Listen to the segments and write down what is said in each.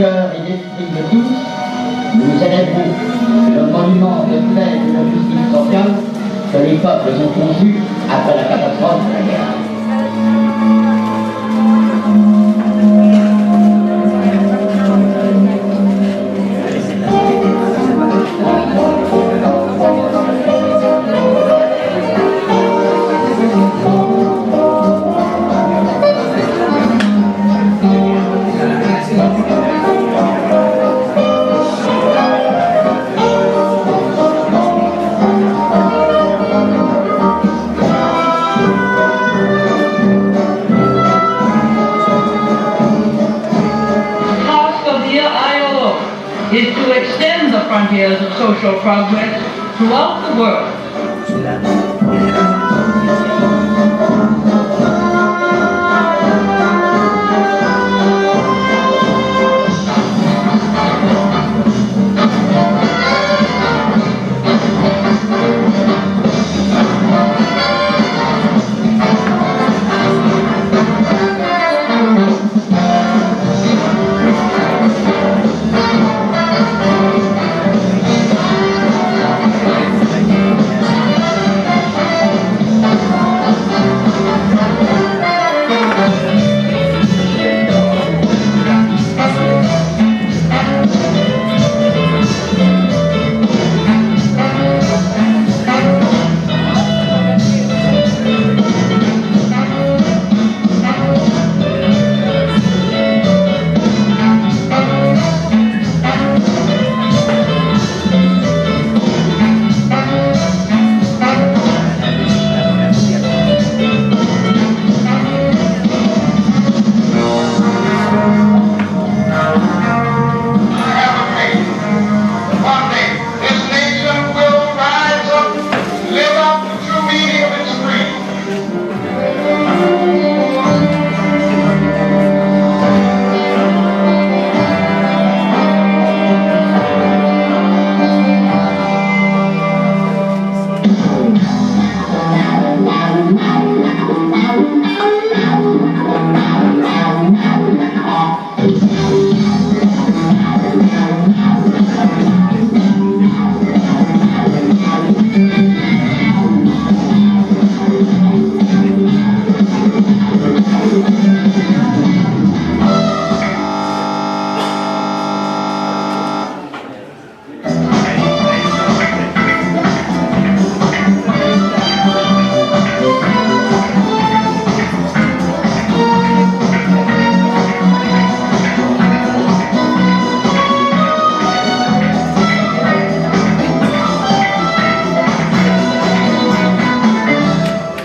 cœur et d'esprit de tous, nous élèverons le monument de paix et de justice sociale que les peuples ont conçu après la catastrophe de la guerre. Is to extend the frontiers of social progress throughout the world.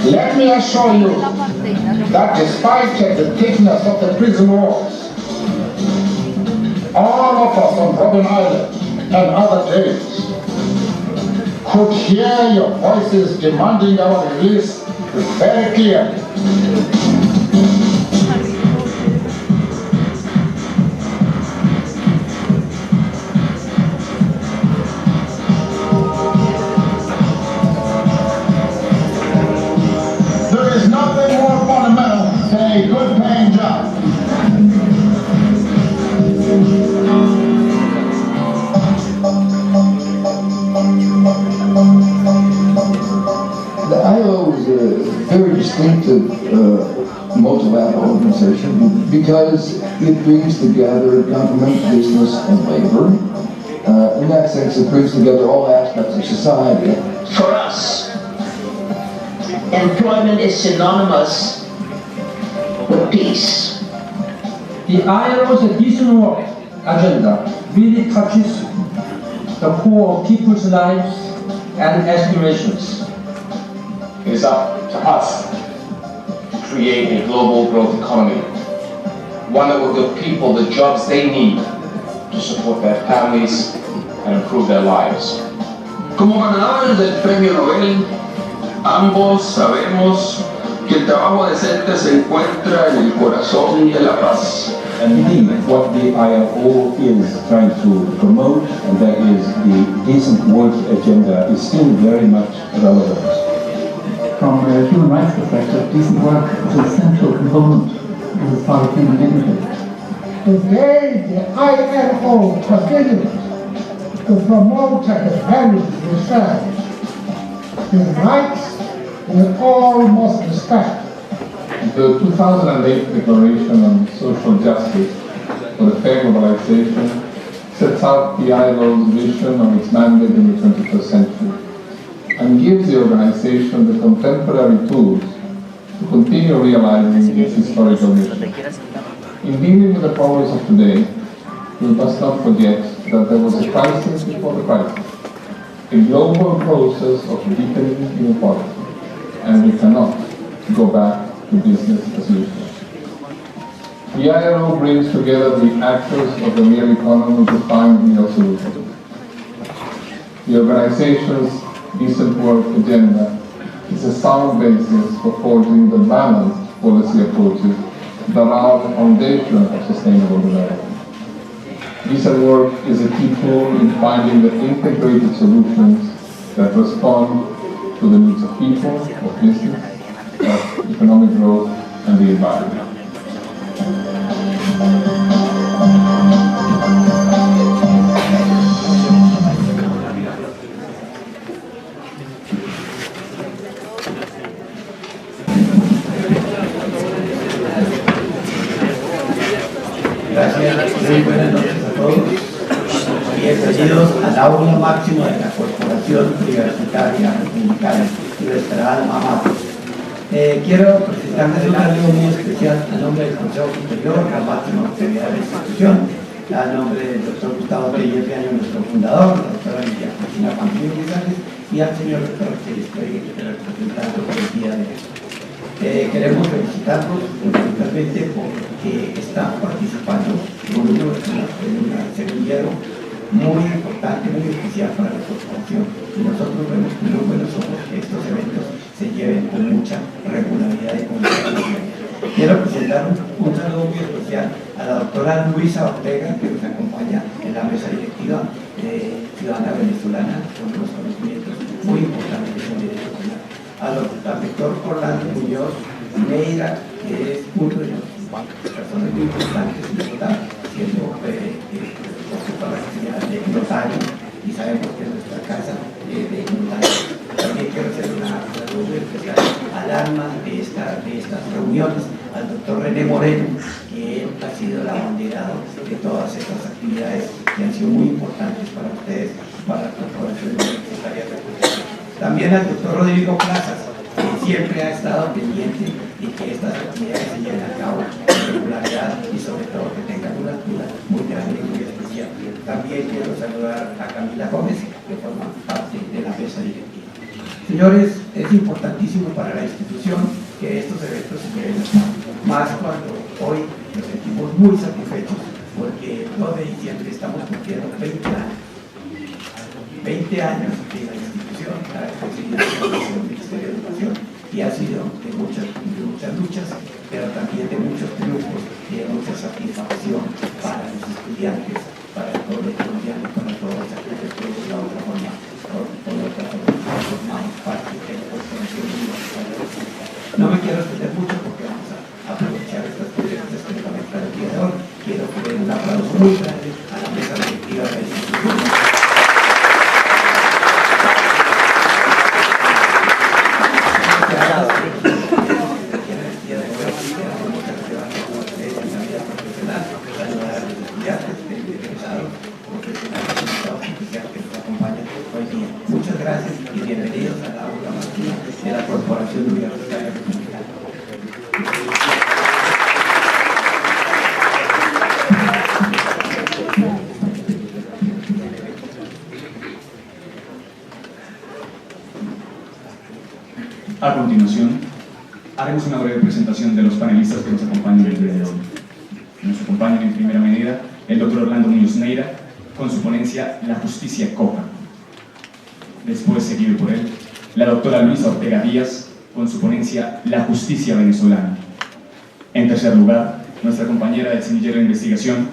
Let me assure you that despite the thickness of the prison walls, all of us on Robben Island and other jails could hear your voices demanding our release very clearly. There is nothing more fundamental than a good paying job. The ILO is a very distinctive multilateral organization because it brings together government, business, and labor. In that sense, it brings together all aspects of society. For us, employment is synonymous with peace. The ILO's decent work agenda really touches the core of people's lives and aspirations. It is up to us to create a global growth economy, one that will give people the jobs they need to support their families and improve their lives. Como ganadores del Premio Nobel, ambos sabemos que el trabajo decente se encuentra en el corazón de la paz. And indeed, what the ILO is trying to promote, and that is the decent work agenda, is still very much relevant. From a human rights perspective, decent work is an essential component as part of human dignity. Today, the ILO continues to promote the values research, the rights we all must respect. The 2008 Declaration on Social Justice for the Fair Globalization sets out the ILO's vision of its mandate in the 21st century and gives the organization the contemporary tools to continue realizing its historical mission. In dealing with the problems of today, we must not forget that there was a crisis before the crisis, a global process of deepening inequality, and we cannot go back to business as usual. The ILO brings together the actors of the real economy to find real solutions. The organization's decent work agenda is a sound basis for forging the balanced policy approaches that are the foundation of sustainable development. Decent work is a key tool in finding the integrated solutions that respond to the needs of people, of business, of economic growth, and the environment. Gracias, muy buenas noches a todos. Bienvenidos al aula máxima de la Corporación Universitaria Republicana Nuestra Alma Mater. Quiero presentarles un saludo muy especial a nombre del Consejo Superior, la máxima autoridad de la institución, a nombre del doctor Gustavo Reyes Viaño, nuestro fundador, la doctora Lidia Cristina Pamplio González y al señor doctor que estoy representando por el día de hoy. Queremos felicitarlos fundamentalmente porque están participando en un semillero muy importante, muy especial para la corporación. Y nosotros vemos con muy buenos ojos que estos eventos se lleven con mucha regularidad y con mucha regularidad. Quiero presentar un saludo muy especial a la doctora Luisa Ortega, que nos acompaña en la mesa directiva de Ciudadana Venezolana, con unos conocimientos muy importantes en derecho penal. Al doctor Orlando Muñoz Neira, que es uno de los personas muy importantes en Bogotá, siendo ocupa la actividad de notario, y sabemos que nuestra casa es de notario. También quiero hacer una saludo especial al alma de estas reuniones, al doctor René Moreno, que él ha sido el abanderado de todas estas actividades que han sido muy importantes para ustedes, para la Corporación Universitaria de República. También al doctor Rodrigo Plazas, que siempre ha estado pendiente de que estas actividades se lleven a cabo con regularidad y sobre todo que tengan una altura muy grande y muy especial. También quiero saludar a Camila Gómez, que forma parte de la mesa directiva. Señores, es importantísimo para la institución que estos eventos se lleven a cabo, más cuando hoy nos sentimos muy satisfechos porque el 2 de diciembre estamos cumpliendo 20 años. 20 años de la institución, la presidencia del Ministerio de Educación, y ha sido de muchas luchas, pero también de muchos triunfos y de mucha satisfacción para los estudiantes, para el pueblo colombiano, para todos aquellos que de la otra forma, formamos parte de la Corporación Universitaria. No me quiero extender mucho porque vamos a aprovechar estas preguntas que nos van a estar el día de hoy. Quiero poner un aplauso muy grande a la mesa directiva de la institución. Muchas gracias y bienvenidos a la aula máxima de la Corporación Universitaria Republicana. A continuación, haremos una breve presentación de los panelistas que nos acompañan el día de hoy. Nos acompañan en primera medida el doctor Orlando Muñoz Neira, con su ponencia La Justicia Copa. Después, seguido por él, la doctora Luisa Ortega Díaz, con su ponencia La Justicia Venezolana. En tercer lugar, nuestra compañera del semillero de investigación,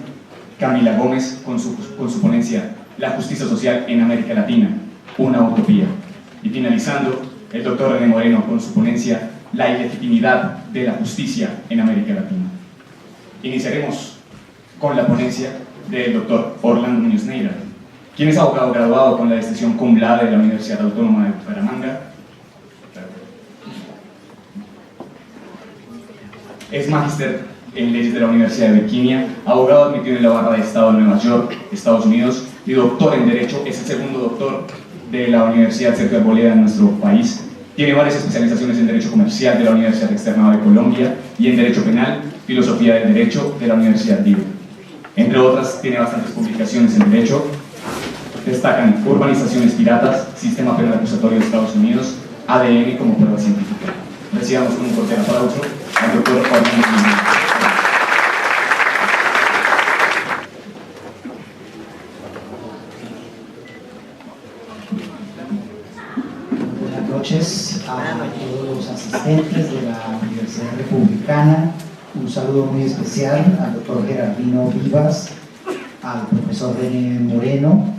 Camila Gómez, con su ponencia La Justicia Social en América Latina, una utopía. Y finalizando, el doctor René Moreno, con su ponencia La ilegitimidad de la justicia en América Latina. Iniciaremos con la ponencia del doctor Orlando Muñoz Neira, quien es abogado graduado con la distinción cum laude de la Universidad Autónoma de Bucaramanga. Es magíster en leyes de la Universidad de Virginia, abogado admitido en la barra de Estado de Nueva York, Estados Unidos, y doctor en Derecho. Es el segundo doctor de la Universidad Sergio Arboleda en nuestro país. Tiene varias especializaciones en Derecho Comercial de la Universidad Externada de Colombia y en Derecho Penal, Filosofía del Derecho de la Universidad Libre. Entre otras, tiene bastantes publicaciones en Derecho. Destacan Urbanizaciones Piratas, Sistema Penal Acusatorio de Estados Unidos, ADN como prueba científica. Recibamos con un cordial aplauso al doctor Orlando Muñoz Neira. Buenas noches a todos los asistentes de la Universidad Republicana. Un saludo muy especial al doctor Gerardino Vivas, al profesor René Moreno,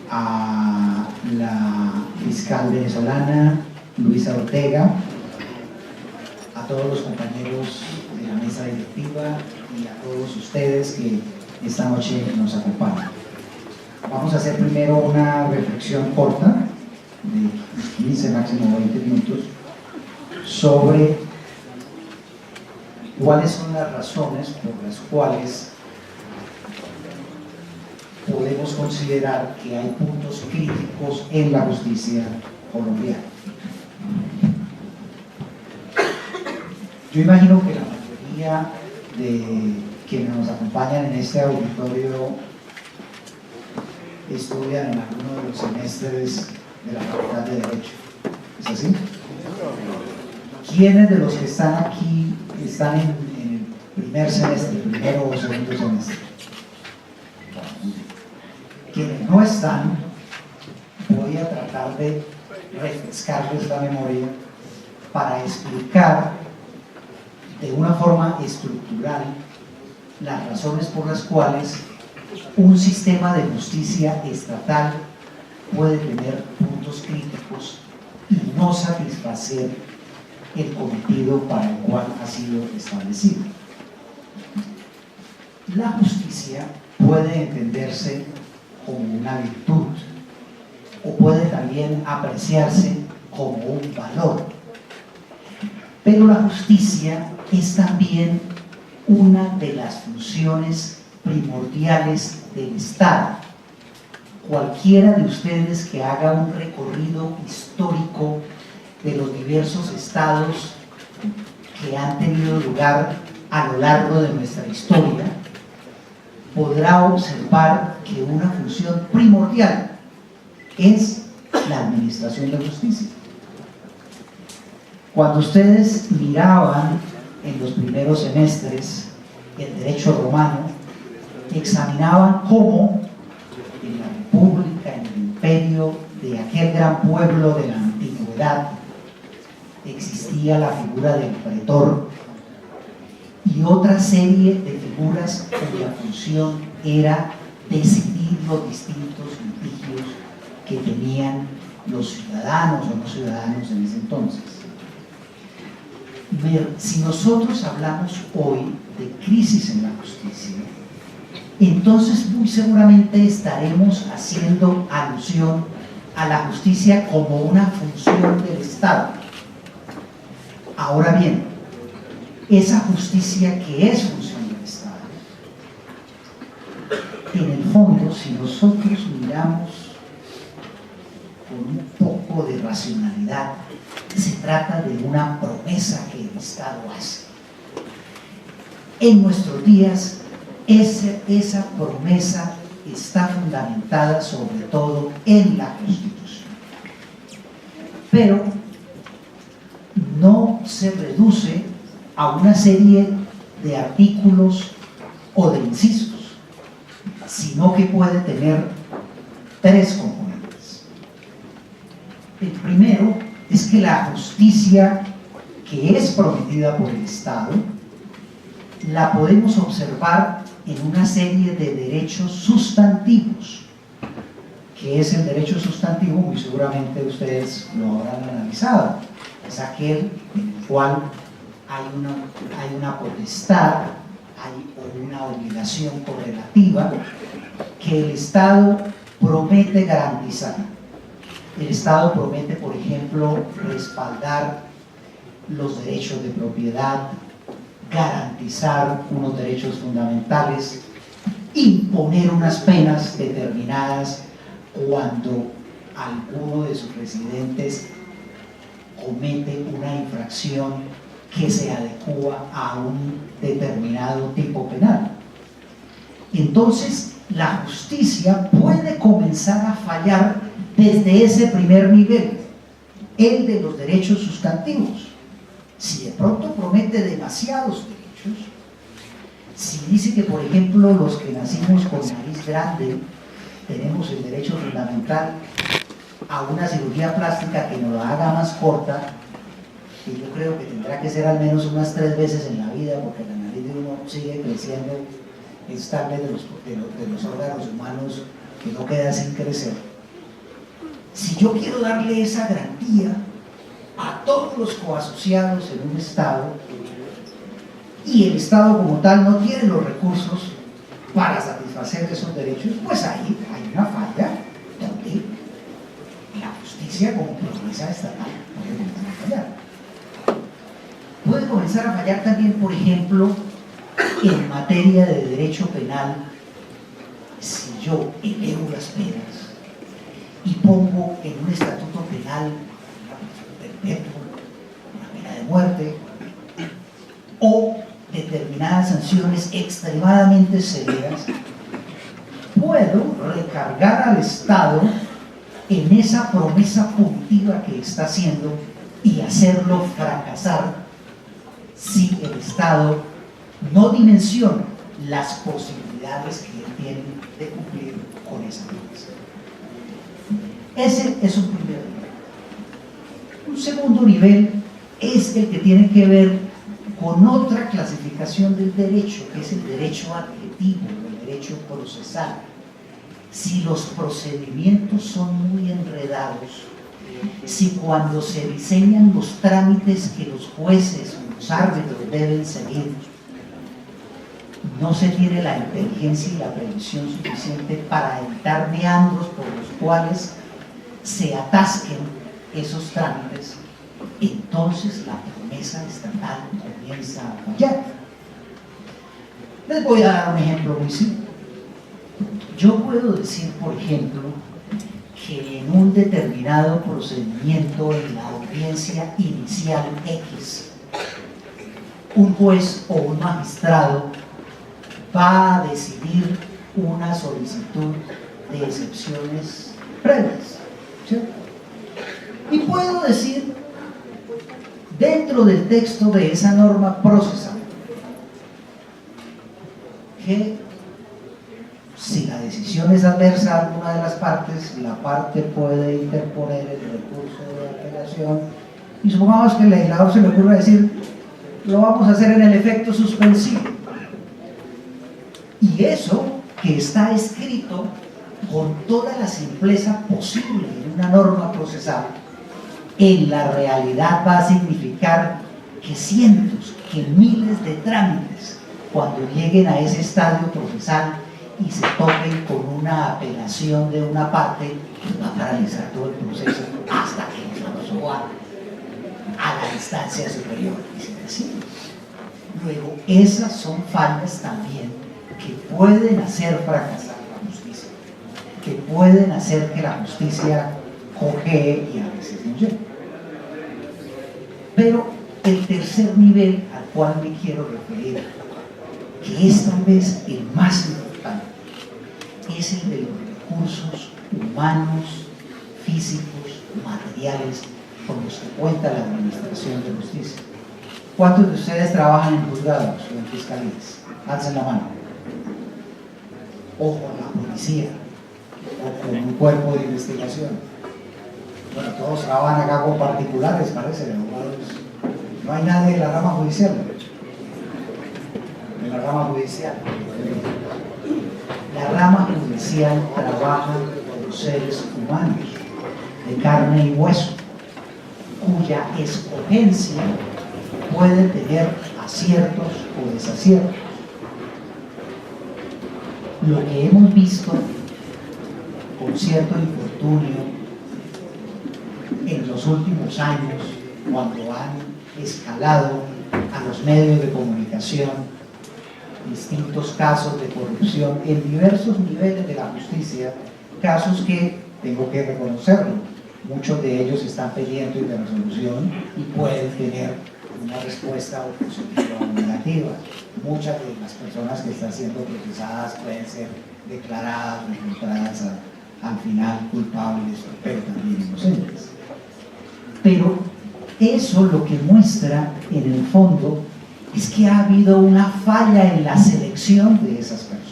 a la fiscal venezolana Luisa Ortega, a todos los compañeros de la mesa directiva y a todos ustedes que esta noche nos acompañan. Vamos a hacer primero una reflexión corta de 15, máximo 20 minutos sobre cuáles son las razones por las cuales podemos considerar que hay puntos críticos en la justicia colombiana. Yo imagino que la mayoría de quienes nos acompañan en este auditorio estudian en alguno de los semestres de la Facultad de Derecho. ¿Es así? ¿Quiénes de los que están aquí están en el primer semestre, primero o segundo semestre? Quienes no están, voy a tratar de refrescarles la memoria para explicar de una forma estructural las razones por las cuales un sistema de justicia estatal puede tener puntos críticos y no satisfacer el cometido para el cual ha sido establecido. La justicia puede entenderse como una virtud o puede también apreciarse como un valor, pero la justicia es también una de las funciones primordiales del Estado. Cualquiera de ustedes que haga un recorrido histórico de los diversos estados que han tenido lugar a lo largo de nuestra historia, podrá observar que una función primordial es la administración de justicia. Cuando ustedes miraban en los primeros semestres el derecho romano, examinaban cómo en la república, en el imperio de aquel gran pueblo de la antigüedad, existía la figura del pretor y otra serie de figuras cuya función era decidir los distintos litigios que tenían los ciudadanos o no ciudadanos en ese entonces. Si nosotros hablamos hoy de crisis en la justicia, entonces muy seguramente estaremos haciendo alusión a la justicia como una función del Estado. Ahora bien, esa justicia que es función del Estado, en el fondo, si nosotros miramos con un poco de racionalidad, se trata de una promesa que el Estado hace. En nuestros días, esa promesa está fundamentada sobre todo en la Constitución, pero no se reduce a una serie de artículos o de incisos, sino que puede tener tres componentes. El primero es que la justicia que es prometida por el Estado la podemos observar en una serie de derechos sustantivos, que es el derecho sustantivo, muy seguramente ustedes lo habrán analizado, es aquel en el cual hay una potestad, hay una obligación correlativa que el Estado promete garantizar. El Estado promete, por ejemplo, respaldar los derechos de propiedad, garantizar unos derechos fundamentales, imponer unas penas determinadas cuando alguno de sus residentes comete una infracción que se adecua a un determinado tipo penal. Entonces, la justicia puede comenzar a fallar desde ese primer nivel, el de los derechos sustantivos. Si de pronto promete demasiados derechos, si dice que, por ejemplo, los que nacimos con nariz grande tenemos el derecho fundamental a una cirugía plástica que nos la haga más corta, que yo creo que tendrá que ser al menos unas 3 veces en la vida, porque la nariz de uno sigue creciendo, es tal vez de los órganos humanos que no queda sin crecer. Si yo quiero darle esa garantía a todos los coasociados en un Estado, y el Estado como tal no tiene los recursos para satisfacer esos derechos, pues ahí hay una falla donde la justicia como promesa estatal puede comenzar a fallar. Puede comenzar a fallar también, por ejemplo, en materia de derecho penal, si yo elevo las penas y pongo en un estatuto penal una prisión perpetua, una pena de muerte, o determinadas sanciones extremadamente severas, puedo recargar al Estado en esa promesa punitiva que está haciendo y hacerlo fracasar si el Estado no dimensiona las posibilidades que él tiene de cumplir con esa promesa. Ese es un primer nivel. Un segundo nivel es el que tiene que ver con otra clasificación del derecho, que es el derecho adjetivo, el derecho procesal. Si los procedimientos son muy enredados, si cuando se diseñan los trámites que los jueces o los árbitros deben seguir, no se tiene la inteligencia y la previsión suficiente para evitar meandros por los cuales se atasquen esos trámites, entonces la promesa estatal comienza a fallar. Les voy a dar un ejemplo muy simple. Yo puedo decir, por ejemplo, que en un determinado procedimiento en la audiencia inicial X, un juez o un magistrado va a decidir una solicitud de excepciones previas, ¿cierto? Y puedo decir, dentro del texto de esa norma procesal, que si la decisión es adversa a alguna de las partes, la parte puede interponer el recurso de apelación, y supongamos que el legislador se le ocurre decir, lo vamos a hacer en el efecto suspensivo. Y eso que está escrito con toda la simpleza posible en una norma procesal, en la realidad va a significar que cientos, que miles de trámites, cuando lleguen a ese estadio procesal y se topen con una apelación de una parte, va a paralizar todo el proceso hasta que nos suba a la instancia superior. Y así. Luego, esas son fallas también que pueden hacer fracasar la justicia, que pueden hacer que la justicia cojee y a veces no llegue. Pero el tercer nivel al cual me quiero referir, que es tal vez el más importante, es el de los recursos humanos, físicos, materiales con los que cuenta la Administración de Justicia. ¿Cuántos de ustedes trabajan en juzgados o en fiscalías? Alcen la mano. O con la policía, o con un cuerpo de investigación. Bueno, todos trabajan acá con particulares, parece, abogados. No hay nadie en la rama judicial. En la rama judicial. La rama judicial trabaja con seres humanos, de carne y hueso, cuya escogencia puede tener aciertos o desaciertos. lo que hemos visto con cierto infortunio en los últimos años, cuando han escalado a los medios de comunicación distintos casos de corrupción en diversos niveles de la justicia, casos que, tengo que reconocerlo, muchos de ellos están pendientes de resolución y pueden tener una respuesta o positiva o negativa. Muchas de las personas que están siendo procesadas pueden ser declaradas o encontradas al final culpables, pero también inocentes. Pero eso lo que muestra en el fondo es que ha habido una falla en la selección de esas personas.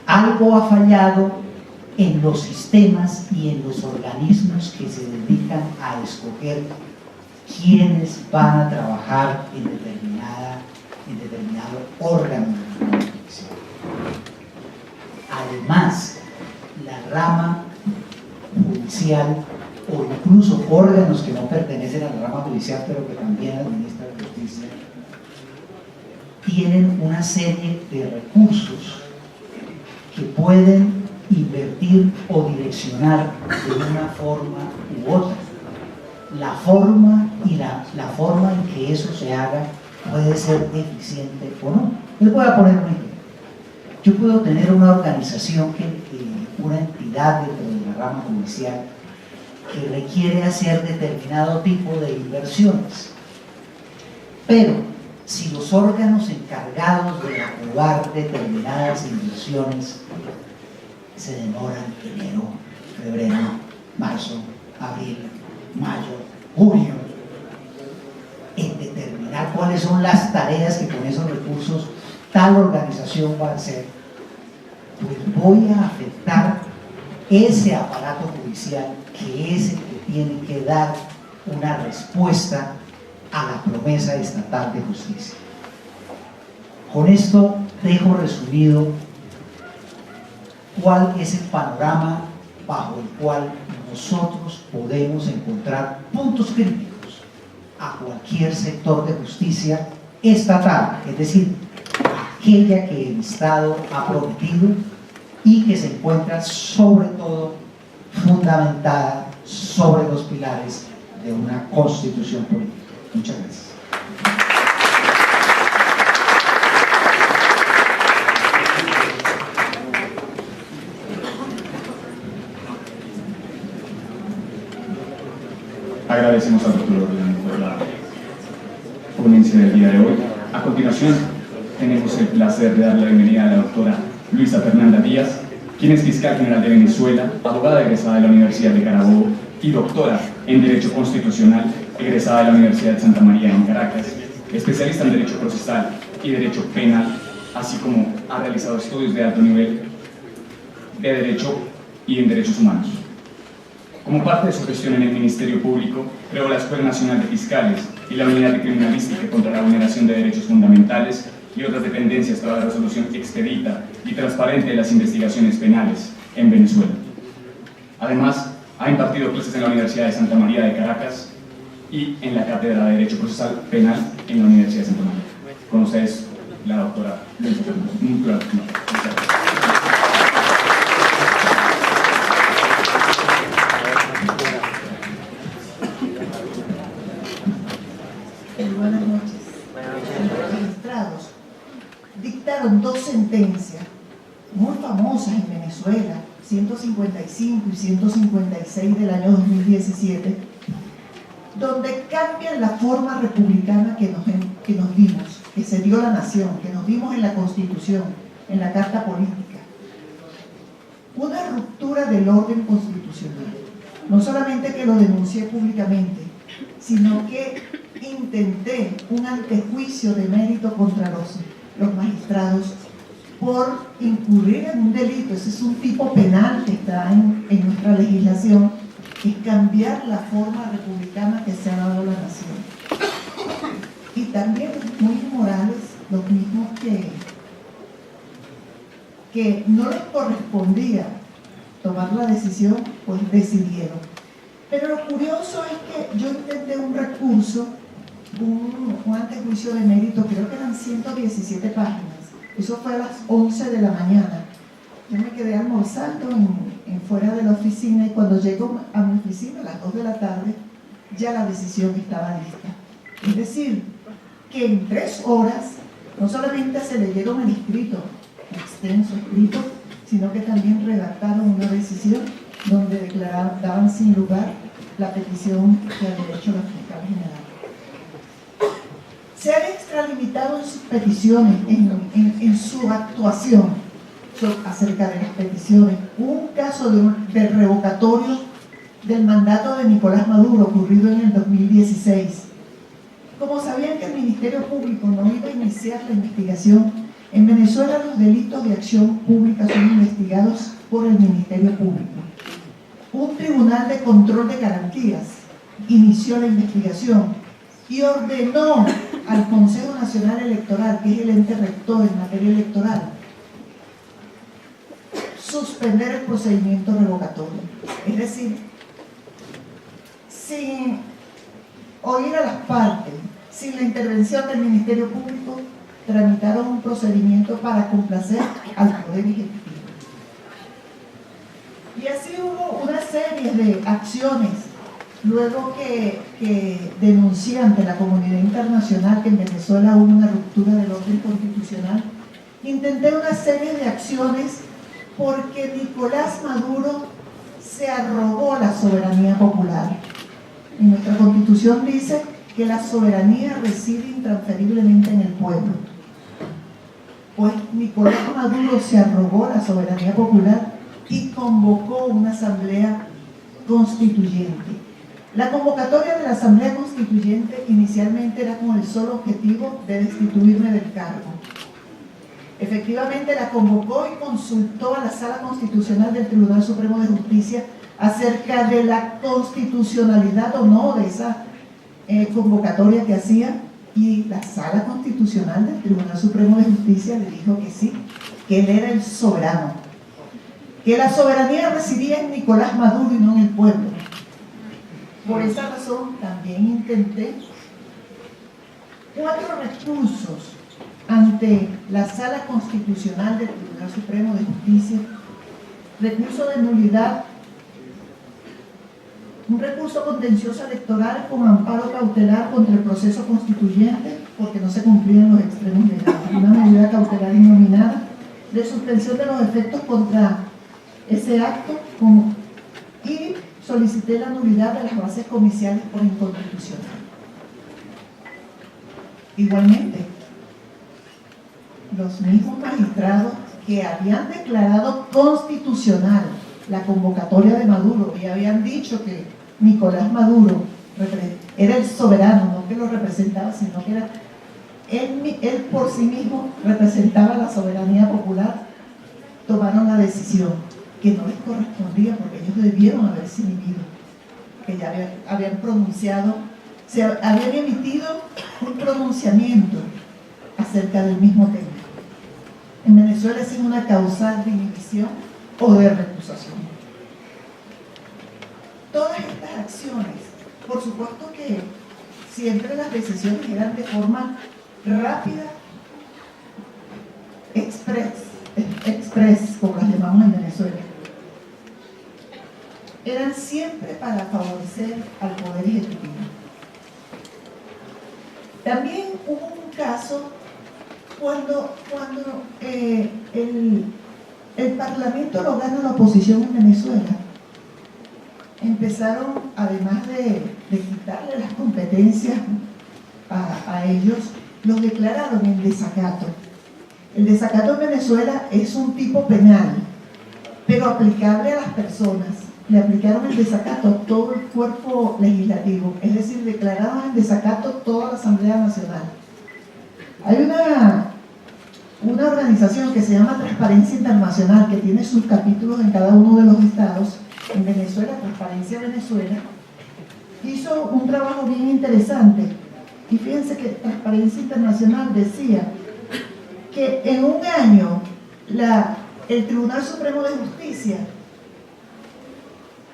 Algo ha fallado en los sistemas y en los organismos que se dedican a escoger quiénes van a trabajar en determinado órgano de la justicia. Además, la rama judicial o incluso órganos que no pertenecen a la rama judicial pero que también administran justicia tienen una serie de recursos que pueden invertir o direccionar de una forma u otra. La forma en que eso se haga puede ser eficiente o no. Les voy a poner un ejemplo. Yo puedo tener una organización, una entidad dentro de la rama judicial que requiere hacer determinado tipo de inversiones, pero si los órganos encargados de aprobar determinadas inversiones se demoran enero, febrero, marzo, abril, mayo, junio, en determinar cuáles son las tareas que con esos recursos tal organización va a hacer, pues voy a afectar ese aparato judicial que es el que tiene que dar una respuesta a la promesa estatal de justicia. Con esto dejo resumido cuál es el panorama bajo el cual nosotros podemos encontrar puntos críticos a cualquier sector de justicia estatal, es decir, aquella que el Estado ha prometido y que se encuentra sobre todo fundamentada sobre los pilares de una constitución política. Muchas gracias. Agradecemos al doctor Orlando por la ponencia del día de hoy. A continuación, tenemos el placer de darle la bienvenida a la doctora Luisa Fernanda Díaz, quien es fiscal general de Venezuela, abogada egresada de la Universidad de Carabobo y doctora en Derecho Constitucional, egresada de la Universidad de Santa María en Caracas, especialista en Derecho Procesal y Derecho Penal, así como ha realizado estudios de alto nivel de Derecho y en Derechos Humanos. Como parte de su gestión en el Ministerio Público, creó la Escuela Nacional de Fiscales y la Unidad de Criminalística contra la Vulneración de Derechos Fundamentales y otras dependencias para la resolución expedita y transparente de las investigaciones penales en Venezuela. Además, ha impartido clases en la Universidad de Santa María de Caracas y en la Cátedra de Derecho Procesal Penal en la Universidad de Santa María. Con ustedes, la doctora Luisa Fernanda. Buenas noches. Los magistrados dictaron dos sentencias muy famosas en Venezuela, 155 y 156 del año 2017, donde cambian la forma republicana que nos dimos, que se dio la nación, que nos dimos en la Constitución, en la Carta Política. Una ruptura del orden constitucional. No solamente que lo denuncié públicamente, sino que intenté un antejuicio de mérito contra los magistrados por incurrir en un delito. Ese es un tipo penal que está en nuestra legislación, que es cambiar la forma republicana que se ha dado a la nación. Y también muy inmorales, los mismos que no les correspondía tomar la decisión, pues decidieron. Pero lo curioso es que yo intenté un recurso, un antejuicio de mérito, creo que eran 117 páginas, Eso fue a las 11 de la mañana. Yo me quedé almorzando fuera de la oficina y cuando llego a mi oficina a las 2 de la tarde, ya la decisión estaba lista. Es decir, que en 3 horas no solamente se leyeron el escrito, extenso escrito, sino que también redactaron una decisión donde daban sin lugar la petición que había hecho la fiscal general. Se han extralimitado en sus peticiones, en su actuación acerca de las peticiones. Hubo un caso de revocatorio del mandato de Nicolás Maduro ocurrido en el 2016. Como sabían que el Ministerio Público no iba a iniciar la investigación, en Venezuela los delitos de acción pública son investigados por el Ministerio Público. Un tribunal de control de garantías inició la investigación y ordenó al Consejo Nacional Electoral, que es el ente rector en materia electoral, suspender el procedimiento revocatorio. Es decir, sin oír a las partes, sin la intervención del Ministerio Público, tramitaron un procedimiento para complacer al Poder Ejecutivo. Y así hubo una serie de acciones, luego que denuncié ante la comunidad internacional que en Venezuela hubo una ruptura del orden constitucional. Intenté una serie de acciones porque Nicolás Maduro se arrogó la soberanía popular. Y nuestra Constitución dice que la soberanía reside intransferiblemente en el pueblo. Pues Nicolás Maduro se arrogó la soberanía popular y convocó una asamblea constituyente. La convocatoria de la asamblea constituyente inicialmente era con el solo objetivo de destituirme del cargo. Efectivamente la convocó y consultó a la Sala Constitucional del Tribunal Supremo de Justicia acerca de la constitucionalidad o no de esa convocatoria que hacía, y la Sala Constitucional del Tribunal Supremo de Justicia le dijo que sí, que él era el soberano, que la soberanía residía en Nicolás Maduro y no en el pueblo. Por esa razón también intenté 4 recursos ante la Sala Constitucional del Tribunal Supremo de Justicia: recurso de nulidad, un recurso contencioso electoral con amparo cautelar contra el proceso constituyente porque no se cumplían los extremos legales, una medida cautelar innominada de suspensión de los efectos contra ese acto y solicité la nulidad de las bases comiciales por inconstitucional. Igualmente, los mismos magistrados que habían declarado constitucional la convocatoria de Maduro y habían dicho que Nicolás Maduro era el soberano, no que lo representaba, sino que era él por sí mismo representaba la soberanía popular, tomaron la decisión que no les correspondía porque ellos debieron haberse inhibido, que ya habían pronunciado, se habían emitido un pronunciamiento acerca del mismo tema. En Venezuela es una causal de inhibición o de recusación. Todas estas acciones, por supuesto que siempre las decisiones eran de forma rápida, express, como las llamamos en Venezuela. Eran siempre para favorecer al Poder Ejecutivo. También hubo un caso cuando el Parlamento lo gana la oposición en Venezuela. Empezaron, además de quitarle las competencias a ellos, los declararon en desacato. El desacato en Venezuela es un tipo penal, pero aplicable a las personas. Le aplicaron el desacato a todo el cuerpo legislativo, es decir, declararon en desacato toda la Asamblea Nacional. Hay una organización que se llama Transparencia Internacional, que tiene sus capítulos en cada uno de los estados. En Venezuela, Transparencia Venezuela, hizo un trabajo bien interesante. Y fíjense que Transparencia Internacional decía que en un año el Tribunal Supremo de Justicia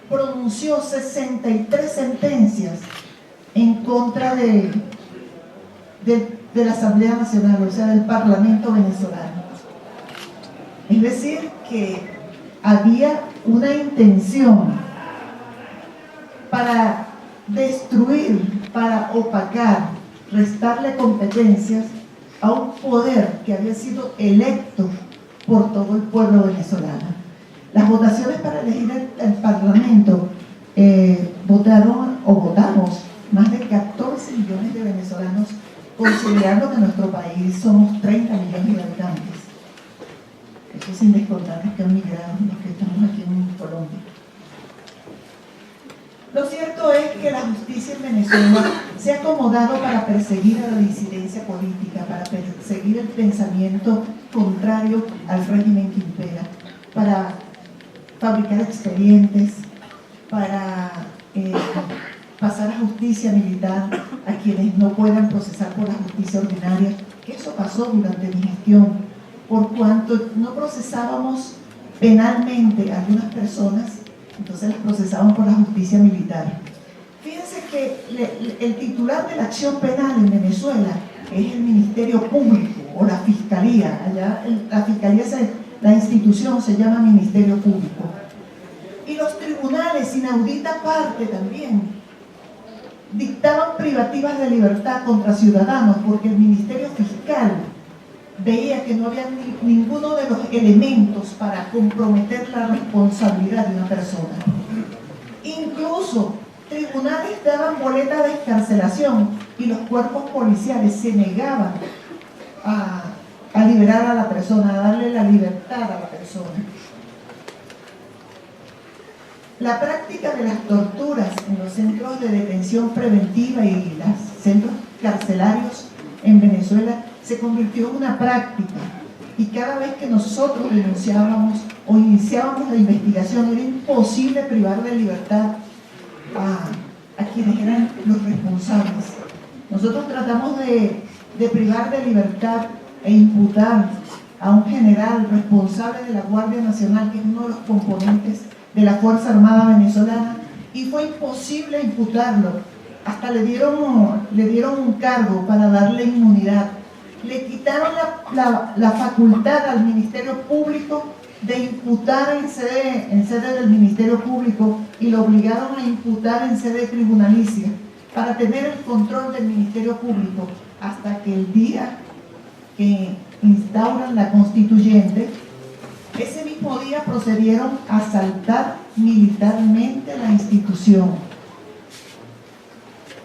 pronunció 63 sentencias en contra de la Asamblea Nacional, o sea, del Parlamento venezolano. Es decir, que había una intención para destruir, para opacar, restarle competencias a un poder que había sido electo por todo el pueblo venezolano. Las votaciones para elegir el Parlamento votamos más de 14 millones de venezolanos, considerando que en nuestro país somos 30 millones de habitantes. Eso sin descontar los que han migrado, los que estamos aquí en Colombia. Lo cierto es que la justicia en Venezuela se ha acomodado para perseguir a la disidencia política, para perseguir el pensamiento contrario al régimen que impera, para fabricar expedientes, para pasar a justicia militar a quienes no puedan procesar por la justicia ordinaria, que eso pasó durante mi gestión, por cuanto no procesábamos penalmente a algunas personas, entonces las procesaban por la justicia militar. Fíjense que el titular de la acción penal en Venezuela es el Ministerio Público o la Fiscalía. Allá la Fiscalía, la institución se llama Ministerio Público. Y los tribunales, inaudita parte también, dictaban privativas de libertad contra ciudadanos porque el Ministerio Fiscal veía que no había ninguno de los elementos para comprometer la responsabilidad de una persona. Incluso tribunales daban boleta de excarcelación y los cuerpos policiales se negaban a liberar a la persona, a darle la libertad a la persona. La práctica de las torturas en los centros de detención preventiva y los centros carcelarios en Venezuela se convirtió en una práctica, y cada vez que nosotros denunciábamos o iniciábamos la investigación era imposible privar de libertad a quienes eran los responsables. Nosotros tratamos de privar de libertad e imputar a un general responsable de la Guardia Nacional, que es uno de los componentes de la Fuerza Armada venezolana, y fue imposible imputarlo. Hasta le dieron un cargo para darle inmunidad. Le quitaron la facultad al Ministerio Público de imputar en sede del Ministerio Público, y lo obligaron a imputar en sede tribunalicia para tener el control del Ministerio Público, hasta que el día que instauran la constituyente, ese mismo día procedieron a asaltar militarmente la institución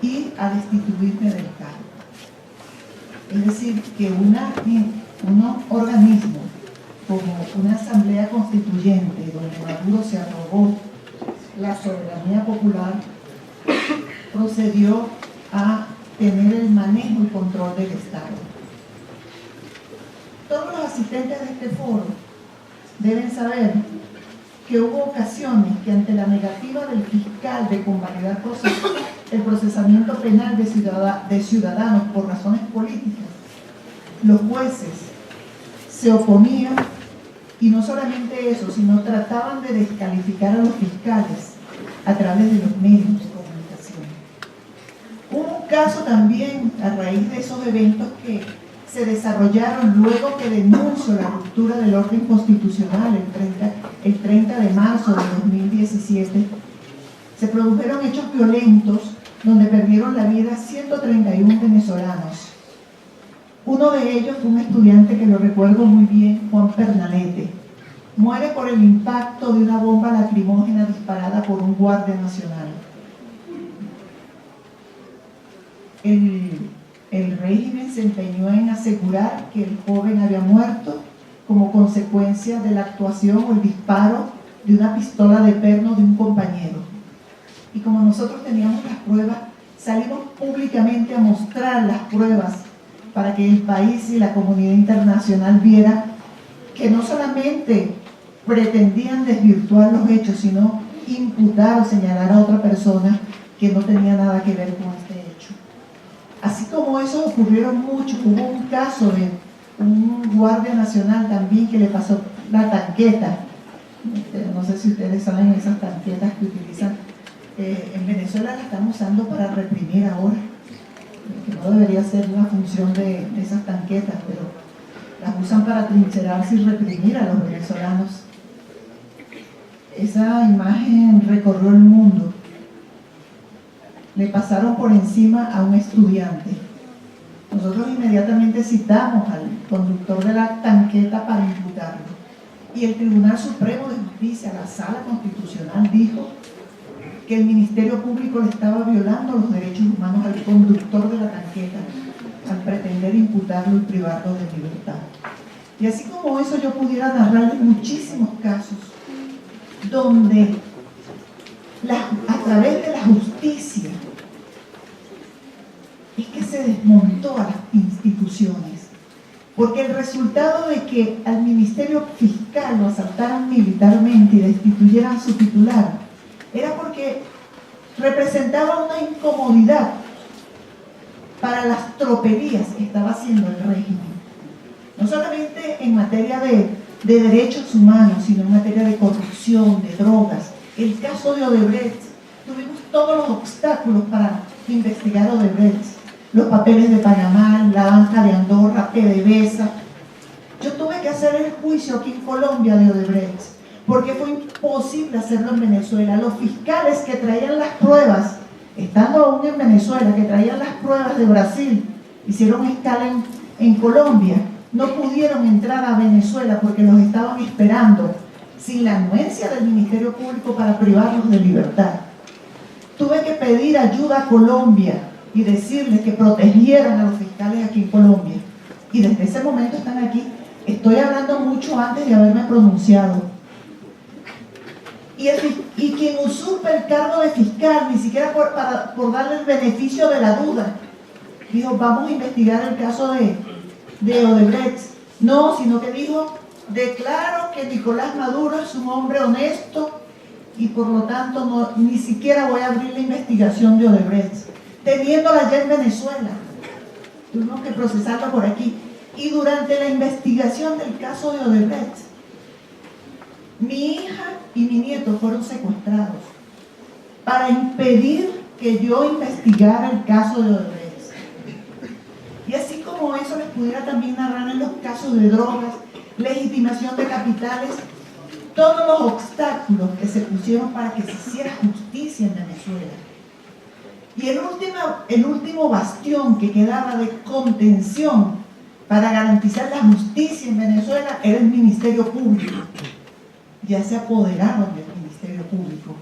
y a destituirme del cargo. Es decir, que un organismo como una asamblea constituyente, donde Maduro se arrogó la soberanía popular, procedió a tener el manejo y control del Estado. Todos los asistentes de este foro deben saber que hubo ocasiones que, ante la negativa del fiscal de convalidar el procesamiento penal de ciudadanos por razones políticas, los jueces se oponían, y no solamente eso, sino trataban de descalificar a los fiscales a través de los medios de comunicación. Hubo un caso también a raíz de esos eventos que se desarrollaron luego que denunció la ruptura del orden constitucional el 30 de marzo de 2017. Se produjeron hechos violentos donde perdieron la vida 131 venezolanos. Uno de ellos fue un estudiante que lo recuerdo muy bien, Juan Pernalete. Muere por el impacto de una bomba lacrimógena disparada por un guardia nacional. El régimen se empeñó en asegurar que el joven había muerto como consecuencia de la actuación o el disparo de una pistola de perno de un compañero. Y como nosotros teníamos las pruebas, salimos públicamente a mostrar las pruebas para que el país y la comunidad internacional viera que no solamente pretendían desvirtuar los hechos, sino imputar o señalar a otra persona que no tenía nada que ver con este hecho. Así como eso ocurrieron muchos. Hubo un caso de un guardia nacional también que le pasó la tanqueta. No sé si ustedes saben esas tanquetas que utilizan. En Venezuela la están usando para reprimir ahora, que no debería ser una función de esas tanquetas, pero las usan para trincherarse y reprimir a los venezolanos. Esa imagen recorrió el mundo. Le pasaron por encima a un estudiante. Nosotros inmediatamente citamos al conductor de la tanqueta para imputarlo. Y el Tribunal Supremo de Justicia, la Sala Constitucional, dijo que el Ministerio Público le estaba violando los derechos humanos al conductor de la tanqueta al pretender imputarlo y privarlo de libertad. Y así como eso, yo pudiera narrarles muchísimos casos donde a través de la justicia es que se desmontó a las instituciones, porque el resultado de que al Ministerio Fiscal lo asaltaran militarmente y destituyeran a su titular era porque representaba una incomodidad para las tropelías que estaba haciendo el régimen, no solamente en materia de derechos humanos, sino en materia de corrupción, de drogas. El caso de Odebrecht, tuvimos todos los obstáculos para investigar Odebrecht, los papeles de Panamá, la banca de Andorra, PDVSA. Yo tuve que hacer el juicio aquí en Colombia de Odebrecht, porque fue imposible hacerlo en Venezuela. Los fiscales que traían las pruebas, estando aún en Venezuela, que traían las pruebas de Brasil, hicieron escala en Colombia, no pudieron entrar a Venezuela porque los estaban esperando sin la anuencia del Ministerio Público para privarlos de libertad. Tuve que pedir ayuda a Colombia y decirles que protegieran a los fiscales aquí en Colombia. Y desde ese momento están aquí. Estoy hablando mucho antes de haberme pronunciado. Y quien usurpa el cargo de fiscal, ni siquiera por darle el beneficio de la duda, dijo, vamos a investigar el caso de Odebrecht. No, sino que dijo, declaro que Nicolás Maduro es un hombre honesto y por lo tanto ni siquiera voy a abrir la investigación de Odebrecht, teniéndola ya en Venezuela. Tuvimos que procesarla por aquí. Y durante la investigación del caso de Odebrecht, mi hija y mi nieto fueron secuestrados para impedir que yo investigara el caso de Odebrecht. Y así como eso les pudiera también narrar en los casos de drogas, legitimación de capitales, todos los obstáculos que se pusieron para que se hiciera justicia en Venezuela. Y el último bastión que quedaba de contención para garantizar la justicia en Venezuela era el Ministerio Público. Ya se apoderaron del Ministerio Público.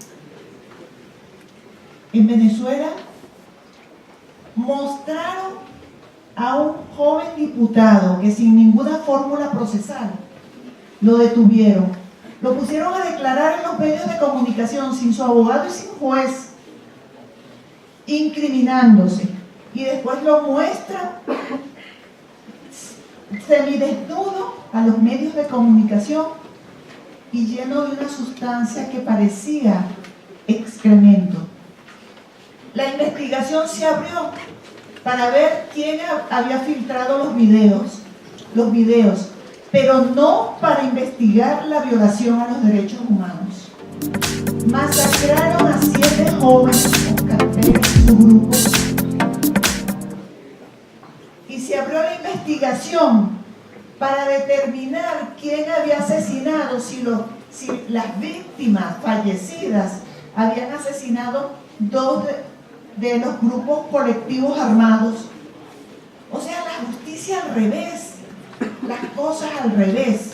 En Venezuela mostraron a un joven diputado que sin ninguna fórmula procesal lo detuvieron, lo pusieron a declarar en los medios de comunicación sin su abogado y sin juez, incriminándose, y después lo muestran semidesnudo a los medios de comunicación y lleno de una sustancia que parecía excremento. La investigación se abrió para ver quién había filtrado los videos, pero no para investigar la violación a los derechos humanos. Masacraron a 7 jóvenes con carteles y su grupo, y se abrió la investigación para determinar quién había asesinado, si las víctimas fallecidas habían asesinado 2 de los grupos colectivos armados. O sea, la justicia al revés, las cosas al revés.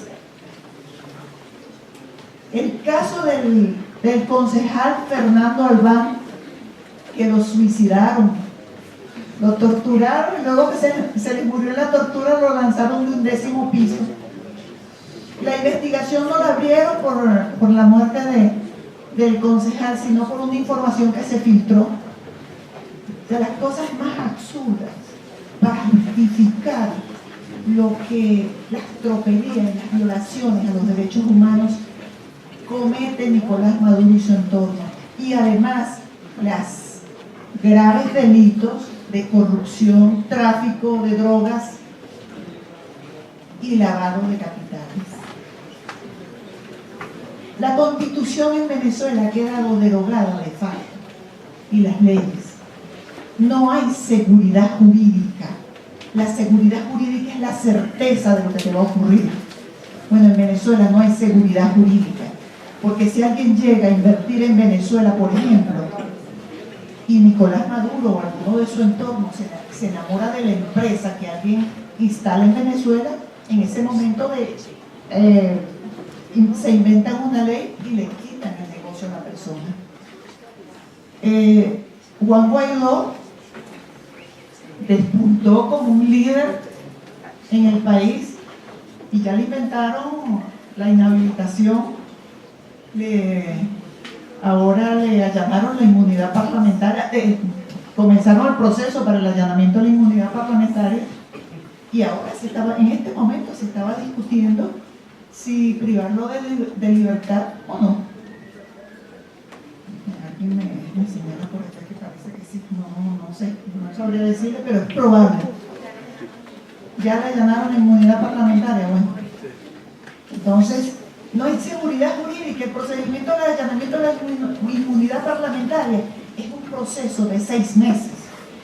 El caso del concejal Fernando Albán, que lo suicidaron, lo torturaron y luego que se les murió la tortura lo lanzaron de un 10º piso. La investigación no la abrieron por la muerte del concejal, sino por una información que se filtró. De las cosas más absurdas para justificar lo que las tropelías, las violaciones a los derechos humanos comete Nicolás Maduro y su entorno. Y además, los graves delitos de corrupción, tráfico de drogas y lavado de capitales. La Constitución en Venezuela ha quedado derogada de facto y las leyes. No hay seguridad jurídica La seguridad jurídica es la certeza de lo que te va a ocurrir. Bueno, en Venezuela no hay seguridad jurídica, porque si alguien llega a invertir en Venezuela, por ejemplo, y Nicolás Maduro o alguno de su entorno se enamora de la empresa que alguien instala en Venezuela, en ese momento se inventan una ley y le quitan el negocio a la persona. Juan Guaidó despuntó como un líder en el país y ya le inventaron la inhabilitación, ahora le allanaron la inmunidad parlamentaria, comenzaron el proceso para el allanamiento de la inmunidad parlamentaria y ahora en este momento se estaba discutiendo si privarlo de libertad o no. Alguien me señala por acá que parece que sí, no sé, no sabría decirle, pero es probable. Ya le allanaron la inmunidad parlamentaria, bueno. Entonces, no hay seguridad jurídica. El procedimiento de allanamiento de la inmunidad parlamentaria es un proceso de 6 meses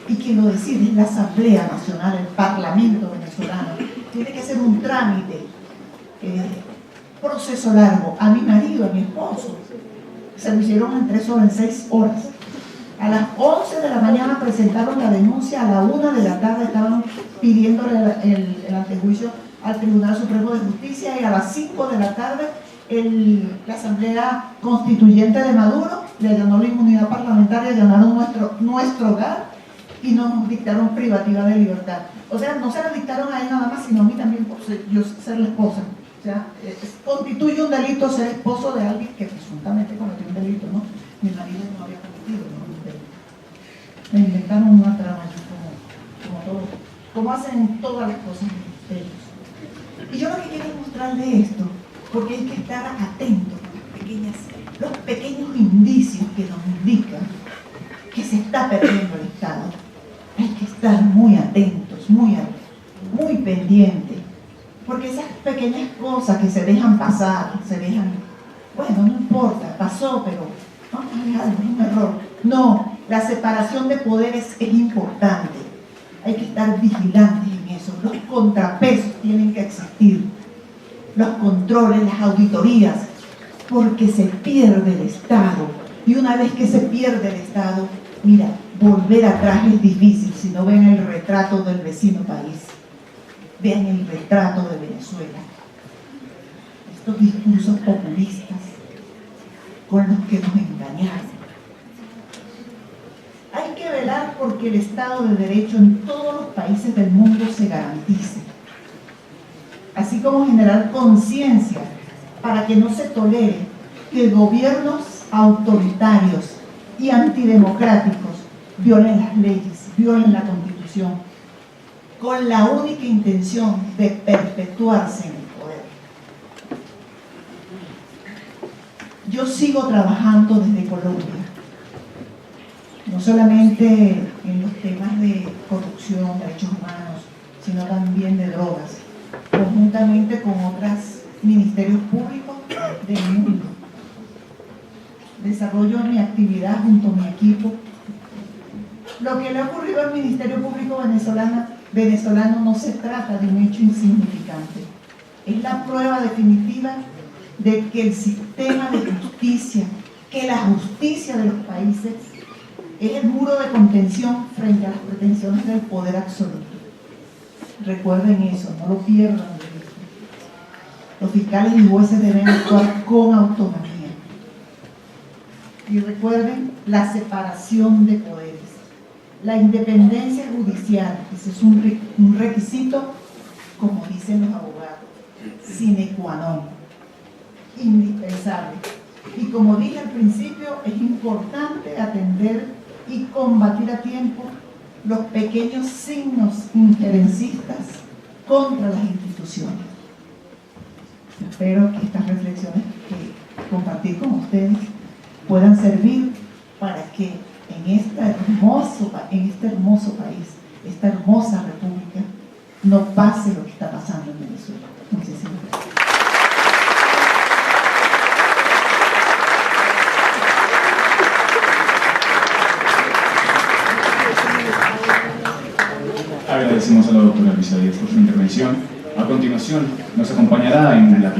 y quien lo decide es la Asamblea Nacional, el Parlamento venezolano. Tiene que ser un trámite, proceso largo. A mi marido, a mi esposo, se lo hicieron en 3 horas, en 6 horas. A las 11 de la mañana presentaron la denuncia, a la 1 de la tarde estaban pidiéndole el antejuicio al Tribunal Supremo de Justicia y a las 5 de la tarde la Asamblea Constituyente de Maduro le allanó la inmunidad parlamentaria, allanaron nuestro hogar y nos dictaron privativa de libertad. O sea, no se la dictaron a él nada más, sino a mí también por yo ser la esposa. O sea, constituye un delito ser esposo de alguien que presuntamente cometió un delito, ¿no? Mi marido no había cometido un delito. Me inventaron una trama, como todo, como hacen todas las cosas ellos. Y yo lo que quiero es mostrarle esto, porque hay que estar atentos a los pequeños indicios que nos indican que se está perdiendo el Estado. Hay que estar muy atentos, muy pendientes, porque esas pequeñas cosas que se dejan pasar, bueno, no importa, pasó, pero no es algo, es un error. No, la separación de poderes es importante. Hay que estar vigilantes en eso. Los contrapesos tienen que existir, los controles, las auditorías, porque se pierde el Estado. Y una vez que se pierde el Estado, mira, volver atrás es difícil si no ven el retrato del vecino país. Vean el retrato de Venezuela. Estos discursos populistas con los que nos engañaron. Hay que velar porque el Estado de Derecho en todos los países del mundo se garantice, así como generar conciencia para que no se tolere que gobiernos autoritarios y antidemocráticos violen las leyes, violen la Constitución, con la única intención de perpetuarse en el poder. Yo sigo trabajando desde Colombia, no solamente en los temas de corrupción, derechos humanos, sino también de drogas, conjuntamente con otros ministerios públicos del mundo. Desarrollo mi actividad junto a mi equipo. Lo que le ha ocurrido al Ministerio Público venezolano no se trata de un hecho insignificante. Es la prueba definitiva de que el sistema de justicia, que la justicia de los países es el muro de contención frente a las pretensiones del poder absoluto. Recuerden eso, no lo pierdan de vista. Los fiscales y jueces deben actuar con autonomía. Y recuerden la separación de poderes, la independencia judicial. Ese es un requisito, como dicen los abogados, sine qua non, indispensable. Y como dije al principio, es importante atender y combatir a tiempo los pequeños signos injerencistas contra las instituciones. Espero que estas reflexiones que compartí con ustedes puedan servir para que en este hermoso país, esta hermosa república, no pase lo que está pasando en Venezuela. Muchísimas gracias. Agradecemos a la doctora Luisa Díaz por su intervención. A continuación, nos acompañará en la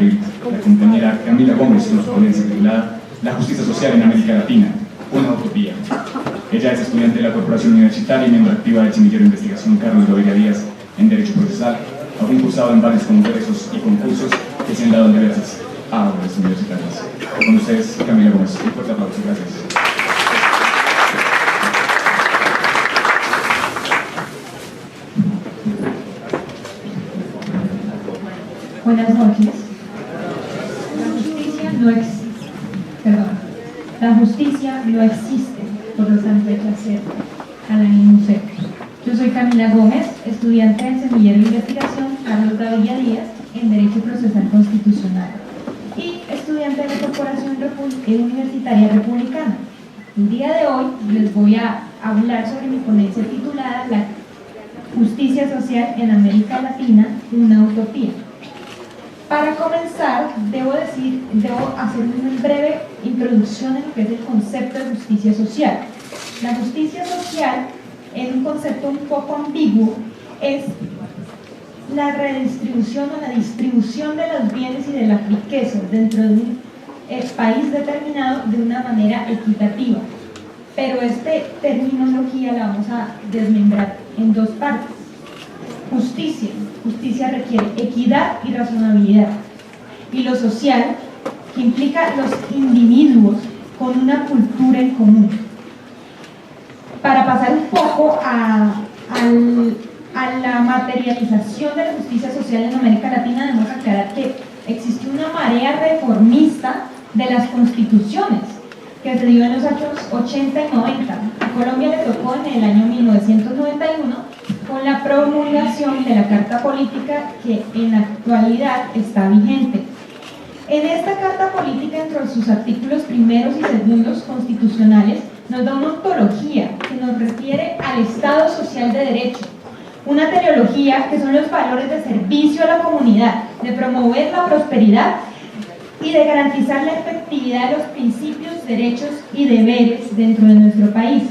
compañera Camila Gómez con su ponencia titulada La justicia social en América Latina, una utopía. Ella es estudiante de la Corporación Universitaria y miembro activa del Semillero de Investigación Carlos Lobelia Díaz en Derecho Procesal. Ha concursado en varios congresos y concursos que se han dado en diversas aulas universitarias. Con ustedes, Camila Gómez. Un fuerte aplauso. Gracias. Buenas noches. La justicia no existe. La justicia no existe por los anteplacer a la INUCEP. Yo soy Camila Gómez, estudiante del Semillero de Investigación Carlos Lobelia Díaz en Derecho Procesal Constitucional y estudiante de la Corporación Universitaria Republicana. El día de hoy les voy a hablar sobre mi ponencia titulada La justicia social en América Latina, una utopía. Para comenzar, debo hacer una breve introducción en lo que es el concepto de justicia social. La justicia social, en un concepto un poco ambiguo, es la redistribución o la distribución de los bienes y de las riquezas dentro de un país determinado de una manera equitativa. Pero esta terminología la vamos a desmembrar en dos partes. Justicia requiere equidad y razonabilidad. Y lo social, que implica los individuos con una cultura en común. Para pasar un poco a la materialización de la justicia social en América Latina, debemos aclarar que existe una marea reformista de las constituciones que se dio en los años 80 y 90. A Colombia le tocó en el año 1991 con la promulgación de la Carta Política que en la actualidad está vigente. En esta Carta Política, entre sus artículos primeros y segundos constitucionales, nos da una ontología que nos refiere al Estado Social de Derecho, una teleología que son los valores de servicio a la comunidad, de promover la prosperidad y de garantizar la efectividad de los principios, derechos y deberes dentro de nuestro país.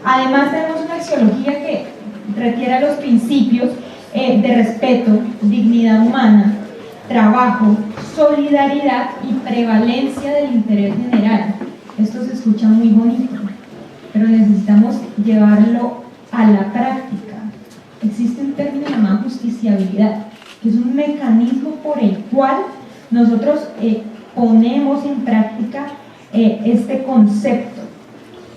Además, tenemos una axiología que refiere a los principios de respeto, dignidad humana, trabajo, solidaridad y prevalencia del interés general. Esto se escucha muy bonito, pero necesitamos llevarlo a la práctica. Existe un término llamado justiciabilidad, que es un mecanismo por el cual nosotros ponemos en práctica este concepto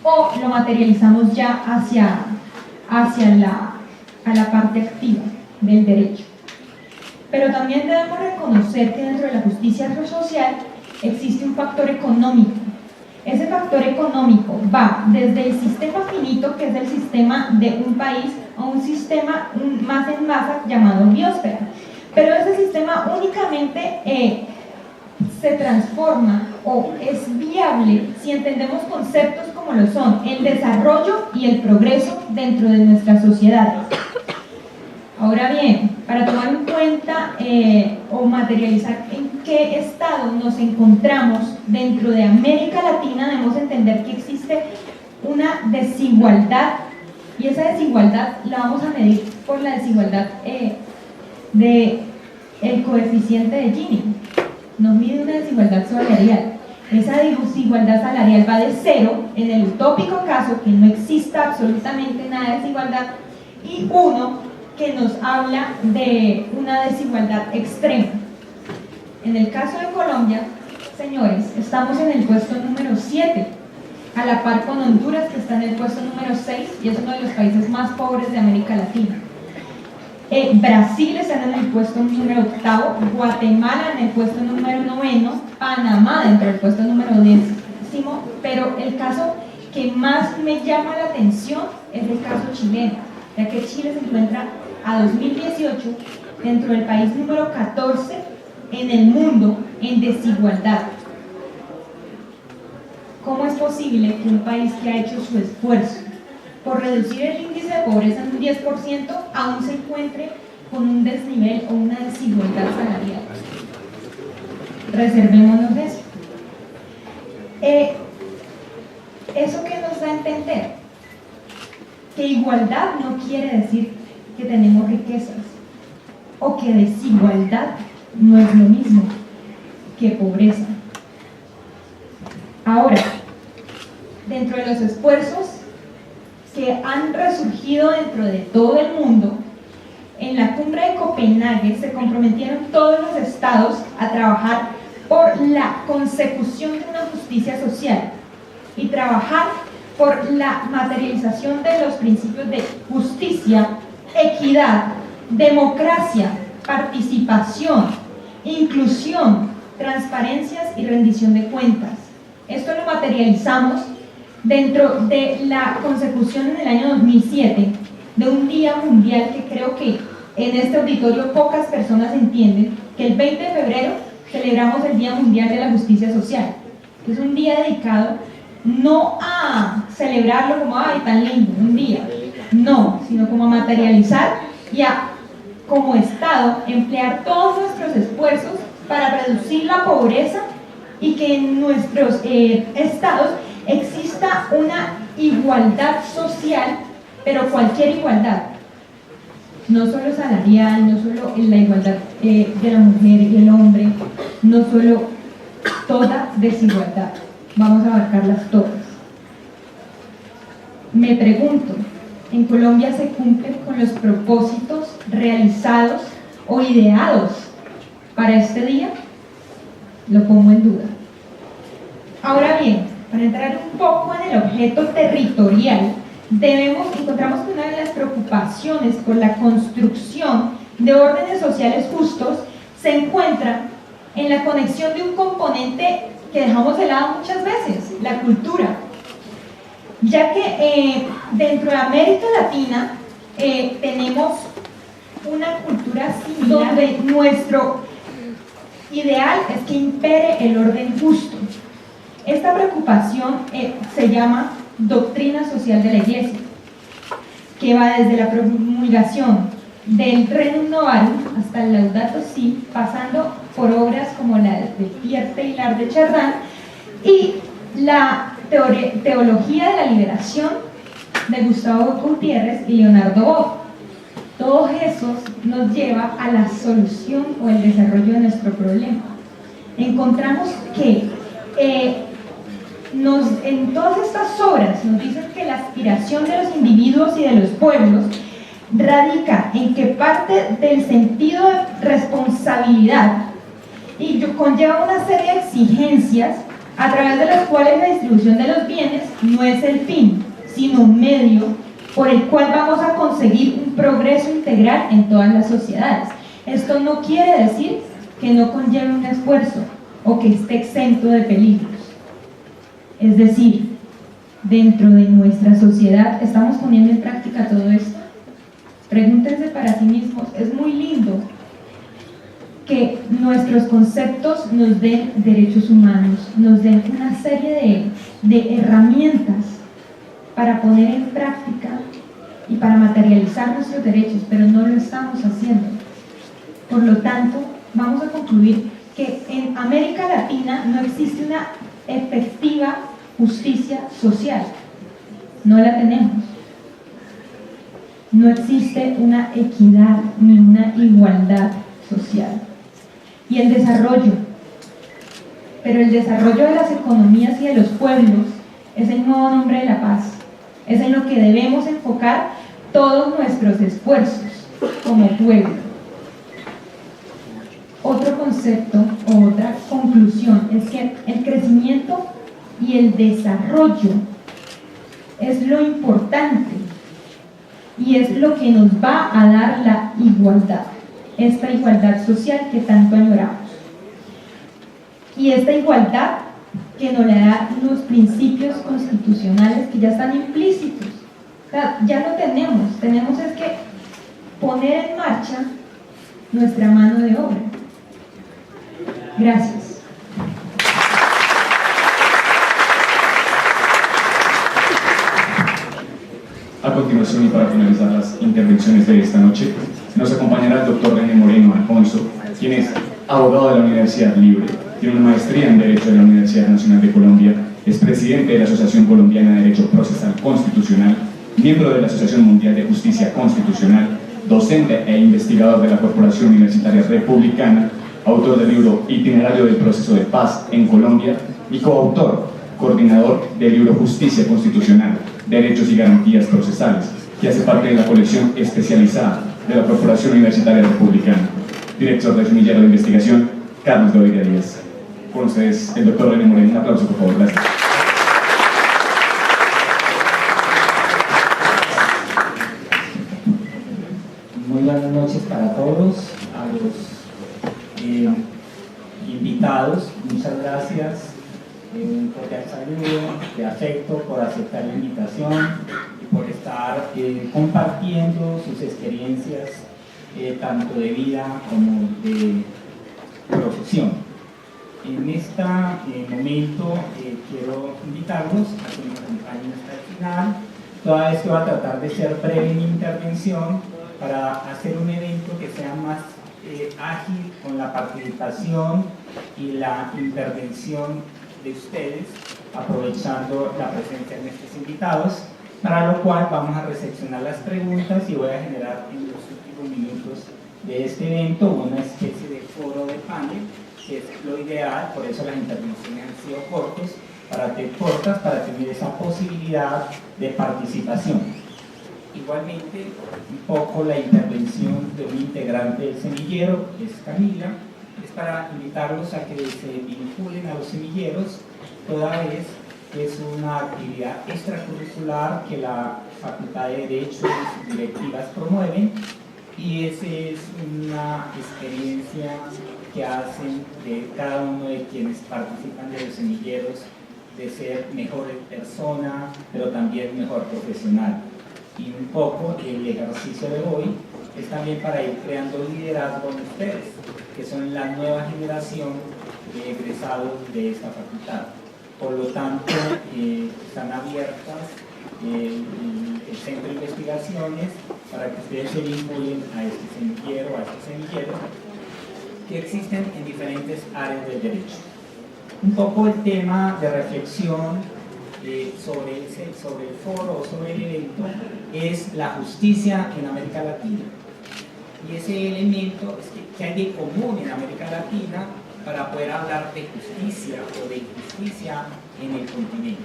o lo materializamos ya hacia la parte activa del derecho. Pero también debemos reconocer que dentro de la justicia social existe un factor económico. Ese factor económico va desde el sistema finito, que es el sistema de un país, a un sistema más en masa llamado biosfera. Pero ese sistema únicamente se transforma o es viable si entendemos conceptos como lo son el desarrollo y el progreso dentro de nuestras sociedades. Ahora bien, para tomar en cuenta o materializar en qué estado nos encontramos dentro de América Latina, debemos entender que existe una desigualdad, y esa desigualdad la vamos a medir por la desigualdad del coeficiente de Gini. Nos mide una desigualdad salarial. Esa desigualdad salarial va de 0 en el utópico caso que no exista absolutamente nada de desigualdad, y 1 que nos habla de una desigualdad extrema. En el caso de Colombia, señores, estamos en el puesto número 7, a la par con Honduras, que está en el puesto número 6 y es uno de los países más pobres de América Latina. Brasil está en el puesto número 8, Guatemala en el puesto número 9, Panamá dentro del puesto número 10, pero el caso que más me llama la atención es el caso chileno, ya que Chile se encuentra a 2018 dentro del país número 14 en el mundo en desigualdad. ¿Cómo es posible que un país que ha hecho su esfuerzo por reducir el índice de pobreza en un 10% aún se encuentre con un desnivel o una desigualdad salarial? Reservémonos eso. ¿Eso qué nos da a entender? Que igualdad no quiere decir que tenemos riquezas o que desigualdad no es lo mismo que pobreza. Ahora, dentro de los esfuerzos que han resurgido dentro de todo el mundo, en la cumbre de Copenhague se comprometieron todos los estados a trabajar por la consecución de una justicia social y trabajar por la materialización de los principios de justicia, equidad, democracia, participación, inclusión, transparencias y rendición de cuentas. Esto lo materializamos dentro de la consecución en el año 2007 de un día mundial que creo que en este auditorio pocas personas entienden, que el 20 de febrero celebramos el Día Mundial de la Justicia Social. Es un día dedicado no a celebrarlo como, ay, tan lindo, un día, no, sino como a materializar y a, como Estado, emplear todos nuestros esfuerzos para reducir la pobreza y que en nuestros estados exista una igualdad social, pero cualquier igualdad, no solo salarial, no solo en la igualdad de la mujer y el hombre, no solo toda desigualdad, vamos a abarcarlas todas. Me pregunto, ¿en Colombia se cumplen con los propósitos realizados o ideados para este día? Lo pongo en duda. Ahora bien, para entrar un poco en el objeto territorial, encontramos que una de las preocupaciones por la construcción de órdenes sociales justos se encuentra en la conexión de un componente que dejamos de lado muchas veces, la cultura, ya que dentro de América Latina tenemos una cultura similar donde nuestro ideal es que impere el orden justo. Esta preocupación se llama doctrina social de la Iglesia, que va desde la promulgación del Rerum Novarum hasta el Laudato Si, pasando por obras como la de Pierre Teilhard de Chardin y la Teología de la Liberación de Gustavo Gutiérrez y Leonardo Boff. Todos esos nos lleva a la solución o el desarrollo de nuestro problema. Encontramos que en todas estas obras nos dicen que la aspiración de los individuos y de los pueblos radica en que parte del sentido de responsabilidad y conlleva una serie de exigencias a través de las cuales la distribución de los bienes no es el fin, sino un medio por el cual vamos a conseguir un progreso integral en todas las sociedades. Esto no quiere decir que no conlleve un esfuerzo o que esté exento de peligros. Es decir, dentro de nuestra sociedad estamos poniendo en práctica todo esto. Pregúntense para sí mismos, es muy lindo que nuestros conceptos nos den derechos humanos, nos den una serie de herramientas para poner en práctica y para materializar nuestros derechos, pero no lo estamos haciendo. Por lo tanto, vamos a concluir que en América Latina no existe una efectiva justicia social, no la tenemos. No existe una equidad ni una igualdad social. Y el desarrollo, pero el desarrollo de las economías y de los pueblos es el nuevo nombre de la paz, es en lo que debemos enfocar todos nuestros esfuerzos como pueblo. Otro concepto o otra conclusión es que el crecimiento y el desarrollo es lo importante y es lo que nos va a dar la igualdad, esta igualdad social que tanto añoramos. Y esta igualdad que nos le da los principios constitucionales que ya están implícitos. O sea, ya lo tenemos es que poner en marcha nuestra mano de obra. Gracias. A continuación y para finalizar las intervenciones de esta noche, nos acompañará el doctor René Moreno Alfonso, quien es abogado de la Universidad Libre, tiene una maestría en Derecho de la Universidad Nacional de Colombia, es presidente de la Asociación Colombiana de Derecho Procesal Constitucional, miembro de la Asociación Mundial de Justicia Constitucional docente e investigador de la Corporación Universitaria Republicana, autor del libro Itinerario del Proceso de Paz en Colombia y coautor, coordinador del libro Justicia Constitucional, Derechos y Garantías Procesales, que hace parte de la colección especializada de la Corporación Universitaria Republicana. Director del semillero de investigación, Carlos Gaviria Díaz. Con ustedes, el doctor René Moreno. Un aplauso, por favor. Gracias. Muy buenas noches para todos, a los invitados. Muchas gracias, un cordial saludo de afecto por aceptar la invitación y por estar compartiendo sus experiencias tanto de vida como de profesión. En este momento quiero invitarlos a que me acompañen hasta el final. Toda vez que voy a tratar de ser breve en mi intervención para hacer un evento que sea más ágil con la participación y la intervención de ustedes, aprovechando la presencia de nuestros invitados, para lo cual vamos a recepcionar las preguntas y voy a generar en los últimos minutos de este evento una especie de foro de panel, que es lo ideal, por eso las intervenciones han sido cortas para tener esa posibilidad de participación. Igualmente, un poco la intervención de un integrante del semillero, que es Camila, es para invitarlos a que se vinculen a los semilleros, toda vez que es una actividad extracurricular que la Facultad de Derecho y sus directivas promueven, y esa es una experiencia que hacen de cada uno de quienes participan de los semilleros, de ser mejor persona, pero también mejor profesional. Y un poco el ejercicio de hoy es también para ir creando liderazgo en ustedes, que son la nueva generación de egresados de esta facultad. Por lo tanto, están abiertas el Centro de Investigaciones para que ustedes se vinculen a este semillero, a estos semilleros que existen en diferentes áreas del derecho. Un poco el tema de reflexión sobre el foro o sobre el evento es la justicia en América Latina. Y ese elemento es que hay de común en América Latina para poder hablar de justicia o de injusticia en el continente.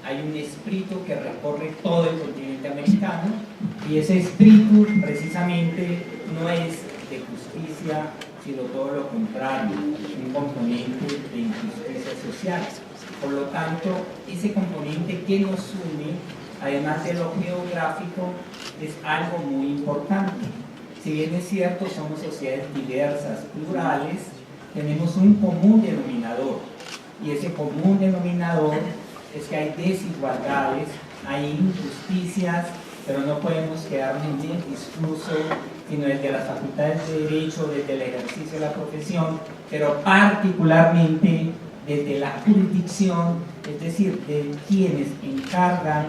Hay un espíritu que recorre todo el continente americano y ese espíritu precisamente no es de justicia, sino todo lo contrario, un componente de injusticia social. Por lo tanto, ese componente que nos une, además de lo geográfico, es algo muy importante. Si bien es cierto, somos sociedades diversas, plurales, tenemos un común denominador. Y ese común denominador es que hay desigualdades, hay injusticias, pero no podemos quedarnos en el discurso, sino desde las facultades de Derecho, desde el ejercicio de la profesión, pero particularmente desde la jurisdicción, es decir, de quienes encargan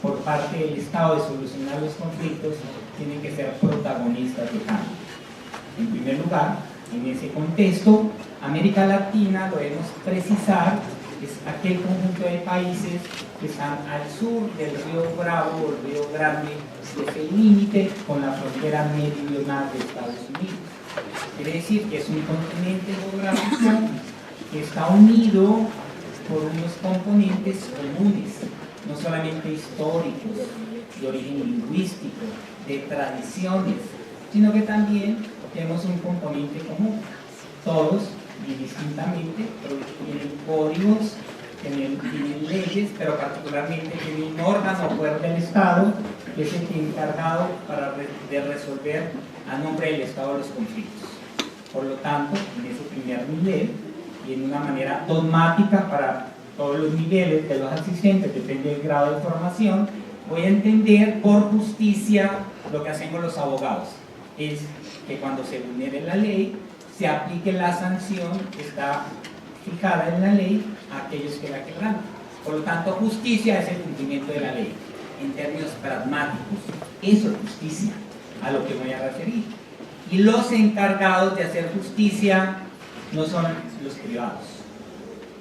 por parte del Estado de solucionar los conflictos, tienen que ser protagonistas de cambio. En primer lugar, en ese contexto, América Latina, lo debemos precisar, es aquel conjunto de países que están al sur del río Bravo o el río Grande, que es el límite con la frontera meridional de Estados Unidos. Quiere decir que es un continente geográfico que está unido por unos componentes comunes, no solamente históricos, de origen lingüístico, de tradiciones, sino que también tenemos un componente común. Todos, indistintamente, tienen códigos, tienen leyes, pero particularmente tienen un órgano o poder del Estado que es el encargado de resolver a nombre del Estado los conflictos. Por lo tanto, en ese primer nivel, y en una manera dogmática para todos los niveles de los asistentes, depende del grado de formación, voy a entender por justicia lo que hacemos los abogados. Es que cuando se vulnere la ley, se aplique la sanción que está fijada en la ley a aquellos que la quebrantan. Por lo tanto, justicia es el cumplimiento de la ley, en términos pragmáticos. Eso es justicia, a lo que voy a referir. Y los encargados de hacer justicia no son los privados.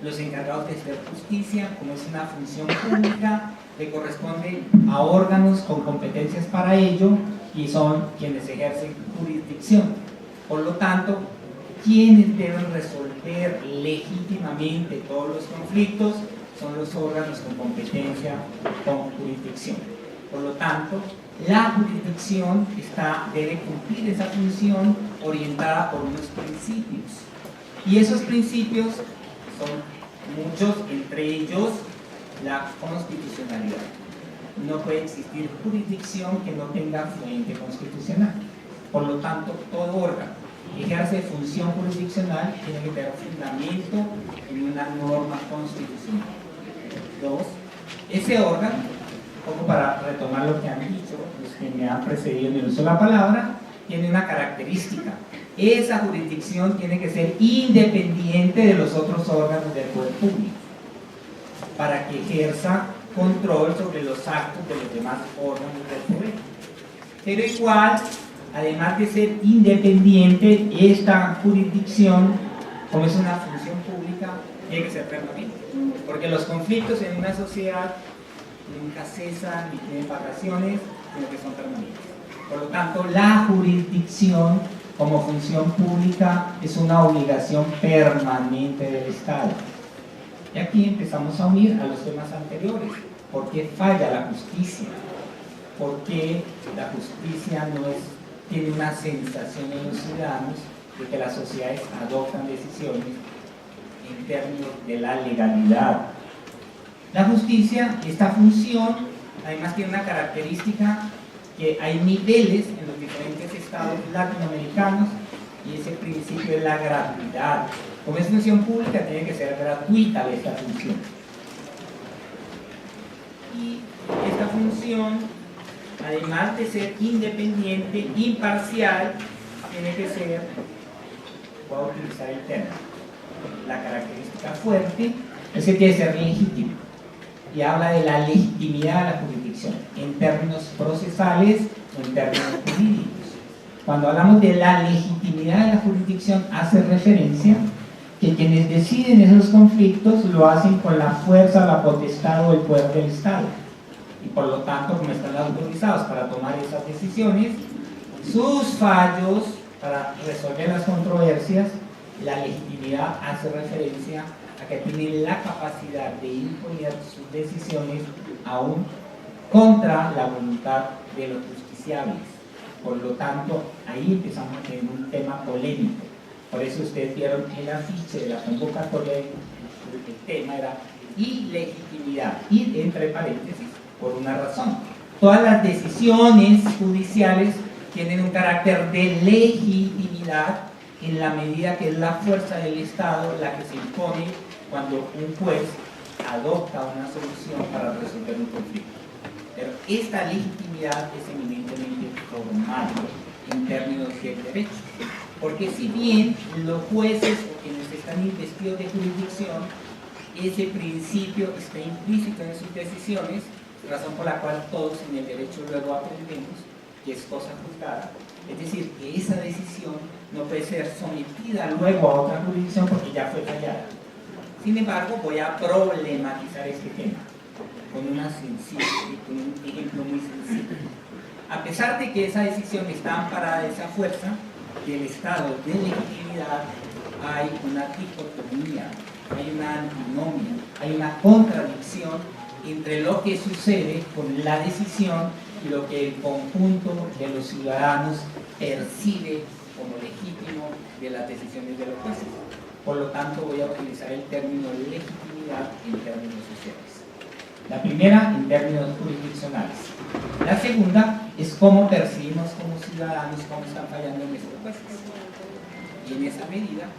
Los encargados de hacer justicia, como es una función pública, le corresponde a órganos con competencias para ello, y son quienes ejercen jurisdicción. Por lo tanto, quienes deben resolver legítimamente todos los conflictos son los órganos con competencia con jurisdicción. Por lo tanto, la jurisdicción debe cumplir esa función orientada por unos principios. Y esos principios son muchos, entre ellos la constitucionalidad. No puede existir jurisdicción que no tenga fuente constitucional. Por lo tanto, todo órgano que ejerce función jurisdiccional tiene que tener fundamento en una norma constitucional. 2. Ese órgano, un poco para retomar lo que han dicho los que me han precedido en el uso de la palabra, tiene una característica. Esa jurisdicción tiene que ser independiente de los otros órganos del poder público para que ejerza control sobre los actos de los demás órganos del poder. Pero igual, además de ser independiente, esta jurisdicción, como es una función pública, tiene que ser permanente. Porque los conflictos en una sociedad nunca cesan ni tienen vacaciones, sino que son permanentes. Por lo tanto, la jurisdicción como función pública es una obligación permanente del Estado. Y aquí empezamos a unir a los temas anteriores. ¿Por qué falla la justicia? ¿Por qué la justicia tiene una sensación en los ciudadanos de que las sociedades adoptan decisiones en términos de la legalidad? La justicia, esta función, además tiene una característica que hay niveles en los diferentes estados latinoamericanos y ese principio es la gratuidad. Como es función pública, tiene que ser gratuita esta función. Y esta función, además de ser independiente, imparcial, tiene que ser, voy a utilizar el término, la característica fuerte, es que tiene que ser legítimo. Y habla de la legitimidad de la jurisdicción, en términos procesales o en términos jurídicos. Cuando hablamos de la legitimidad de la jurisdicción, hace referencia que quienes deciden esos conflictos lo hacen con la fuerza, la potestad o el poder del Estado. Y por lo tanto, como están autorizados para tomar esas decisiones, sus fallos para resolver las controversias, la legitimidad hace referencia a que tienen la capacidad de imponer sus decisiones aún contra la voluntad de los justiciables. Por lo tanto, ahí empezamos a tener un tema polémico. Por eso ustedes vieron el afiche de la convocatoria, el tema era ilegitimidad, y entre paréntesis, por una razón. Todas las decisiones judiciales tienen un carácter de legitimidad en la medida que es la fuerza del Estado la que se impone cuando un juez adopta una solución para resolver un conflicto. Pero esta legitimidad es eminentemente formal en términos de derecho. Porque si bien los jueces o quienes están investidos de jurisdicción, ese principio está implícito en sus decisiones, razón por la cual todos en el derecho luego aprendemos que es cosa juzgada. Es decir, que esa decisión no puede ser sometida luego a otra jurisdicción porque ya fue fallada. Sin embargo, voy a problematizar este tema con un ejemplo muy sencillo. A pesar de que esa decisión está amparada de esa fuerza del estado de legitimidad, hay una dicotomía, hay una antinomia, hay una contradicción entre lo que sucede con la decisión y lo que el conjunto de los ciudadanos percibe como legítimo de las decisiones de los jueces. Por lo tanto, voy a utilizar el término legitimidad en términos sociales. La primera, en términos jurisdiccionales. La segunda es cómo percibimos como ciudadanos cómo están fallando nuestros jueces. Y en esa medida,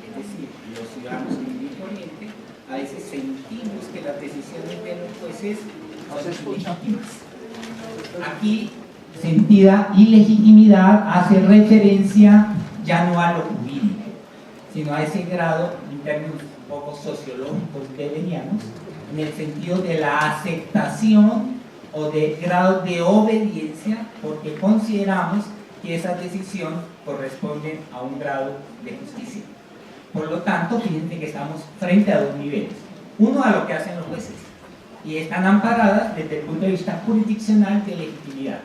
es decir, los ciudadanos común y corriente, a veces sentimos que las decisiones de los jueces son ilegítimas. Aquí, sentida ilegitimidad hace referencia ya no a lo jurídico, sino a ese grado, en términos un poco sociológicos weberianos, en el sentido de la aceptación o de grado de obediencia, porque consideramos que esas decisiones corresponden a un grado de justicia. Por lo tanto, fíjense que estamos frente a dos niveles. Uno, a lo que hacen los jueces, y están amparadas desde el punto de vista jurisdiccional de legitimidad.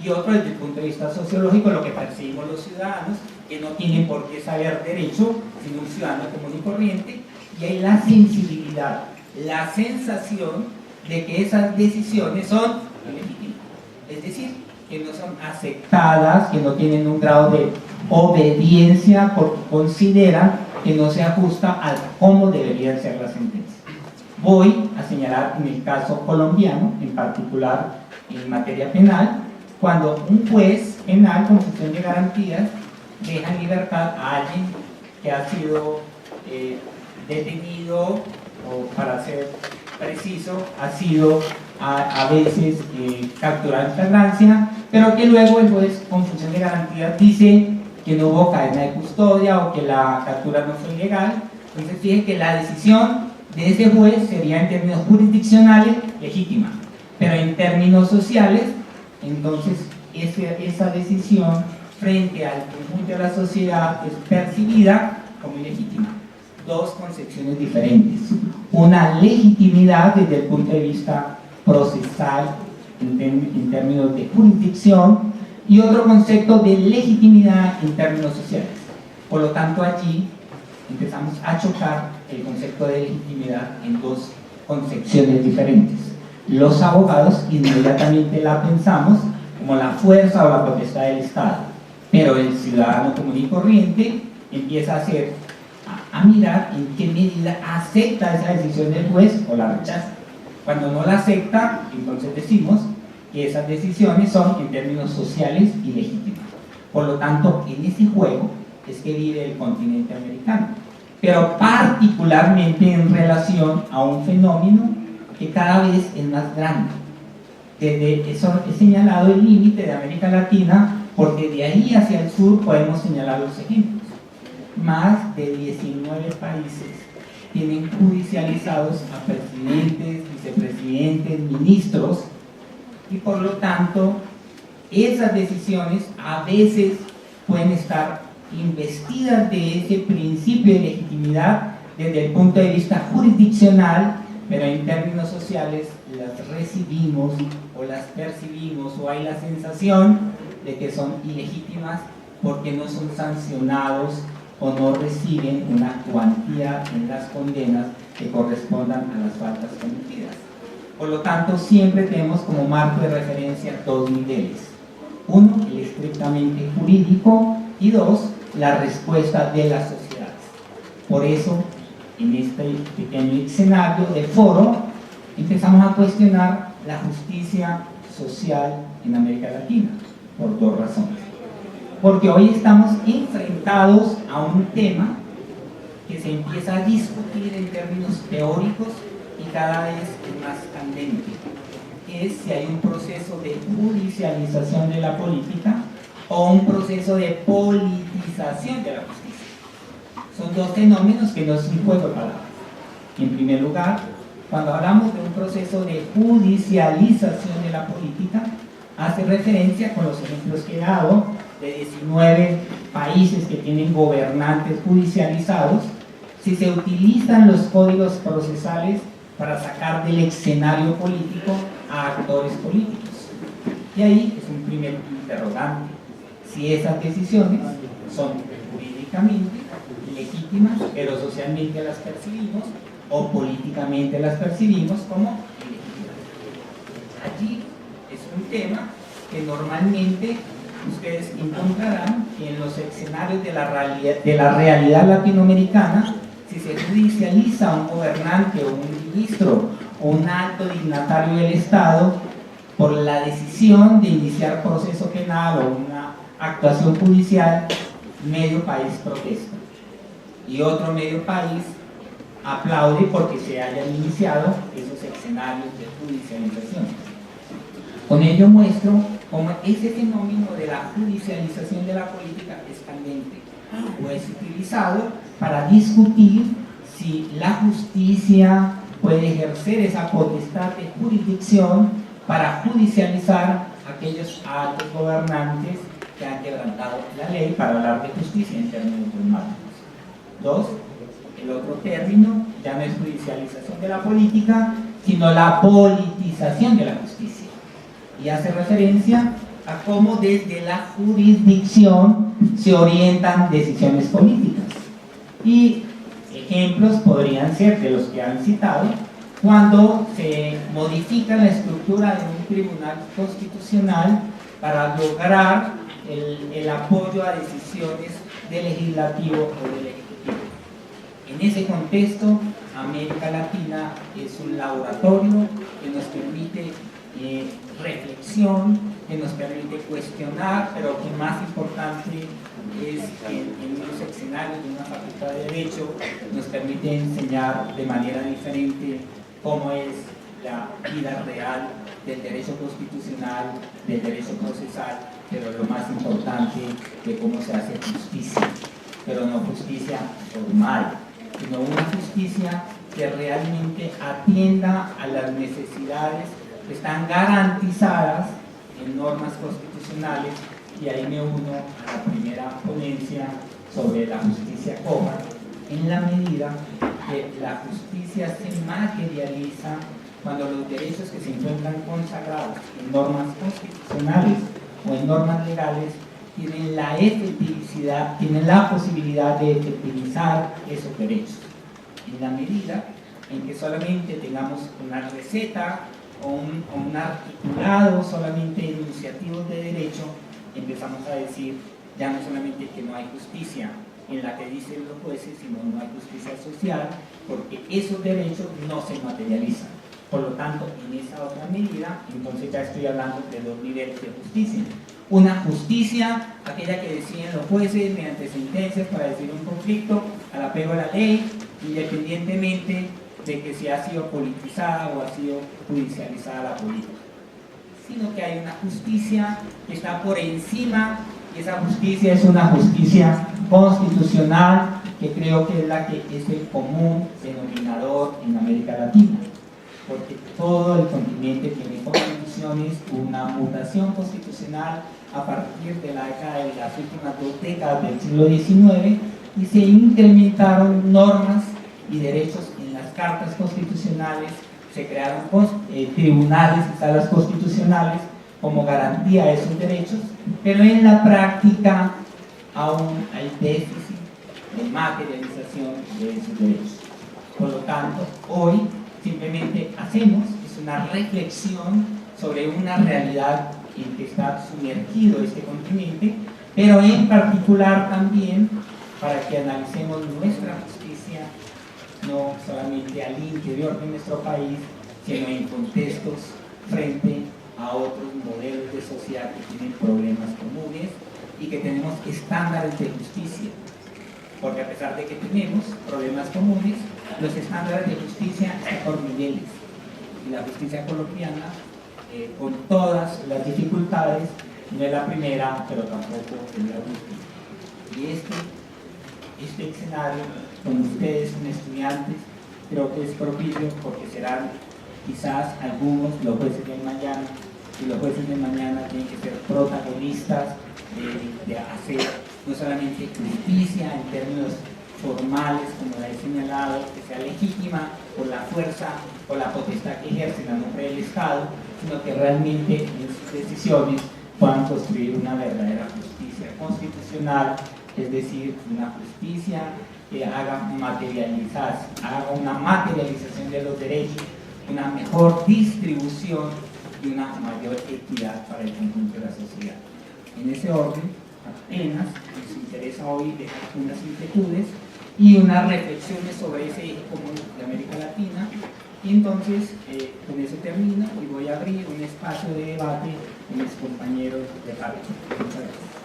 y otro desde el punto de vista sociológico, lo que percibimos los ciudadanos, que no tienen por qué saber derecho, sino un ciudadano común y corriente, y hay la sensibilidad, la sensación de que esas decisiones son ilegítimas, es decir, que no son aceptadas, que no tienen un grado de obediencia porque consideran que no se ajusta a cómo deberían ser las sentencias. Voy a señalar en el caso colombiano, en particular en materia penal, cuando un juez penal con función de garantías deja en libertad a alguien que ha sido detenido, o para ser preciso, ha sido a veces capturado en flagrancia, pero que luego el juez con función de garantías dice que no hubo cadena de custodia o que la captura no fue ilegal. Entonces fíjense que la decisión de ese juez sería en términos jurisdiccionales legítima, pero en términos sociales, entonces esa decisión frente al conjunto de la sociedad es percibida como ilegítima. Dos concepciones diferentes. Una legitimidad desde el punto de vista procesal en términos de jurisdicción y otro concepto de legitimidad en términos sociales. Por lo tanto, allí empezamos a chocar el concepto de legitimidad en dos concepciones diferentes. Los abogados inmediatamente la pensamos como la fuerza o la potestad del Estado, pero el ciudadano común y corriente empieza a mirar en qué medida acepta esa decisión del juez o la rechaza. Cuando no la acepta, entonces decimos que esas decisiones son en términos sociales ilegítimas. Por lo tanto, en ese juego es que vive el continente americano, pero particularmente en relación a un fenómeno que cada vez es más grande. Desde eso he señalado el límite de América Latina, porque de ahí hacia el sur podemos señalar los ejemplos. Más de 19 países tienen judicializados a presidentes, vicepresidentes, ministros, y por lo tanto esas decisiones a veces pueden estar investidas de ese principio de legitimidad desde el punto de vista jurisdiccional, pero en términos sociales las recibimos o las percibimos o hay la sensación de que son ilegítimas porque no son sancionados o no reciben una cuantía en las condenas que correspondan a las faltas cometidas. Por lo tanto, siempre tenemos como marco de referencia dos niveles. Uno, el estrictamente jurídico, y dos, la respuesta de las sociedades. Por eso, en este pequeño escenario de foro, empezamos a cuestionar la justicia social en América Latina, por dos razones. Porque hoy estamos enfrentados a un tema que se empieza a discutir en términos teóricos y cada vez es más candente, que es si hay un proceso de judicialización de la política o un proceso de politización de la justicia. Son dos fenómenos que no es un juego de palabras. En primer lugar, cuando hablamos de un proceso de judicialización de la política, hace referencia, con los ejemplos que he dado, de 19 países que tienen gobernantes judicializados, si se utilizan los códigos procesales para sacar del escenario político a actores políticos. Y ahí es un primer interrogante, si esas decisiones son jurídicamente legítimas, pero socialmente las percibimos, o políticamente las percibimos como ilegítimas. Allí es un tema que normalmente ustedes encontrarán que en los escenarios de la realidad latinoamericana, si se judicializa a un gobernante o un ministro o un alto dignatario del Estado por la decisión de iniciar proceso penal o una actuación judicial, medio país protesta y otro medio país aplaude porque se hayan iniciado esos escenarios de judicialización. Con ello muestro cómo ese fenómeno de la judicialización de la política es candente o es utilizado para discutir si la justicia puede ejercer esa potestad de jurisdicción para judicializar a aquellos altos gobernantes que han quebrantado la ley, para hablar de justicia en términos dogmáticos. Dos, el otro término ya no es judicialización de la política, sino la politización de la justicia. Y hace referencia a cómo desde la jurisdicción se orientan decisiones políticas. Y ejemplos podrían ser de los que han citado, cuando se modifica la estructura de un tribunal constitucional para lograr el apoyo a decisiones del legislativo o del ejecutivo. En ese contexto, América Latina es un laboratorio que nos permite reflexión, que nos permite cuestionar, pero que más importante es que en los escenarios de una facultad de Derecho nos permite enseñar de manera diferente cómo es la vida real del derecho constitucional, del derecho procesal, pero lo más importante, de cómo se hace justicia, pero no justicia formal, sino una justicia que realmente atienda a las necesidades que están garantizadas en normas constitucionales, y ahí me uno a la primera ponencia sobre la justicia coja, en la medida que la justicia se materializa cuando los derechos que se encuentran consagrados en normas constitucionales o en normas legales tienen la efectividad, tienen la posibilidad de efectivizar esos derechos. En la medida en que solamente tengamos una receta o un articulado solamente enunciativos de derecho, empezamos a decir ya no solamente que no hay justicia en la que dicen los jueces, sino no hay justicia social, porque esos derechos no se materializan. Por lo tanto, en esa otra medida, entonces ya estoy hablando de dos niveles de justicia. Una justicia, aquella que deciden los jueces mediante sentencias para decidir un conflicto al apego a la ley, independientemente de que si ha sido politizada o ha sido judicializada la política. Sino que hay una justicia que está por encima, y esa justicia es una justicia constitucional, que creo que es la que es el común denominador en América Latina, porque todo el continente tiene constituciones, una mutación constitucional a partir de la década de las últimas 2 décadas del siglo XIX, y se incrementaron normas y derechos en las cartas constitucionales, se crearon tribunales y salas constitucionales como garantía de esos derechos, pero en la práctica aún hay déficit de materialización de esos derechos. Por lo tanto, hoy simplemente hacemos una reflexión sobre una realidad en que está sumergido este continente, pero en particular también para que analicemos nuestra justicia, no solamente al interior de nuestro país, sino en contextos frente a otros modelos de sociedad que tienen problemas comunes y que tenemos estándares de justicia. Porque a pesar de que tenemos problemas comunes, los estándares de justicia están por niveles. Y la justicia colombiana, con todas las dificultades, no es la primera, pero tampoco es la última. Y este escenario, con ustedes, con estudiantes, creo que es propicio porque serán quizás algunos los jueces del mañana, y los jueces de mañana tienen que ser protagonistas de hacer no solamente justicia en términos formales, como la he señalado, que sea legítima por la fuerza o la potestad que ejercen a nombre del Estado, sino que realmente en sus decisiones puedan construir una verdadera justicia constitucional, es decir, una justicia que haga una materialización de los derechos, una mejor distribución y una mayor equidad para el conjunto de la sociedad. En ese orden, apenas nos interesa hoy dejar unas inquietudes y unas reflexiones sobre ese eje común de América Latina, y entonces con eso termino y voy a abrir un espacio de debate con mis compañeros de parte. Muchas gracias.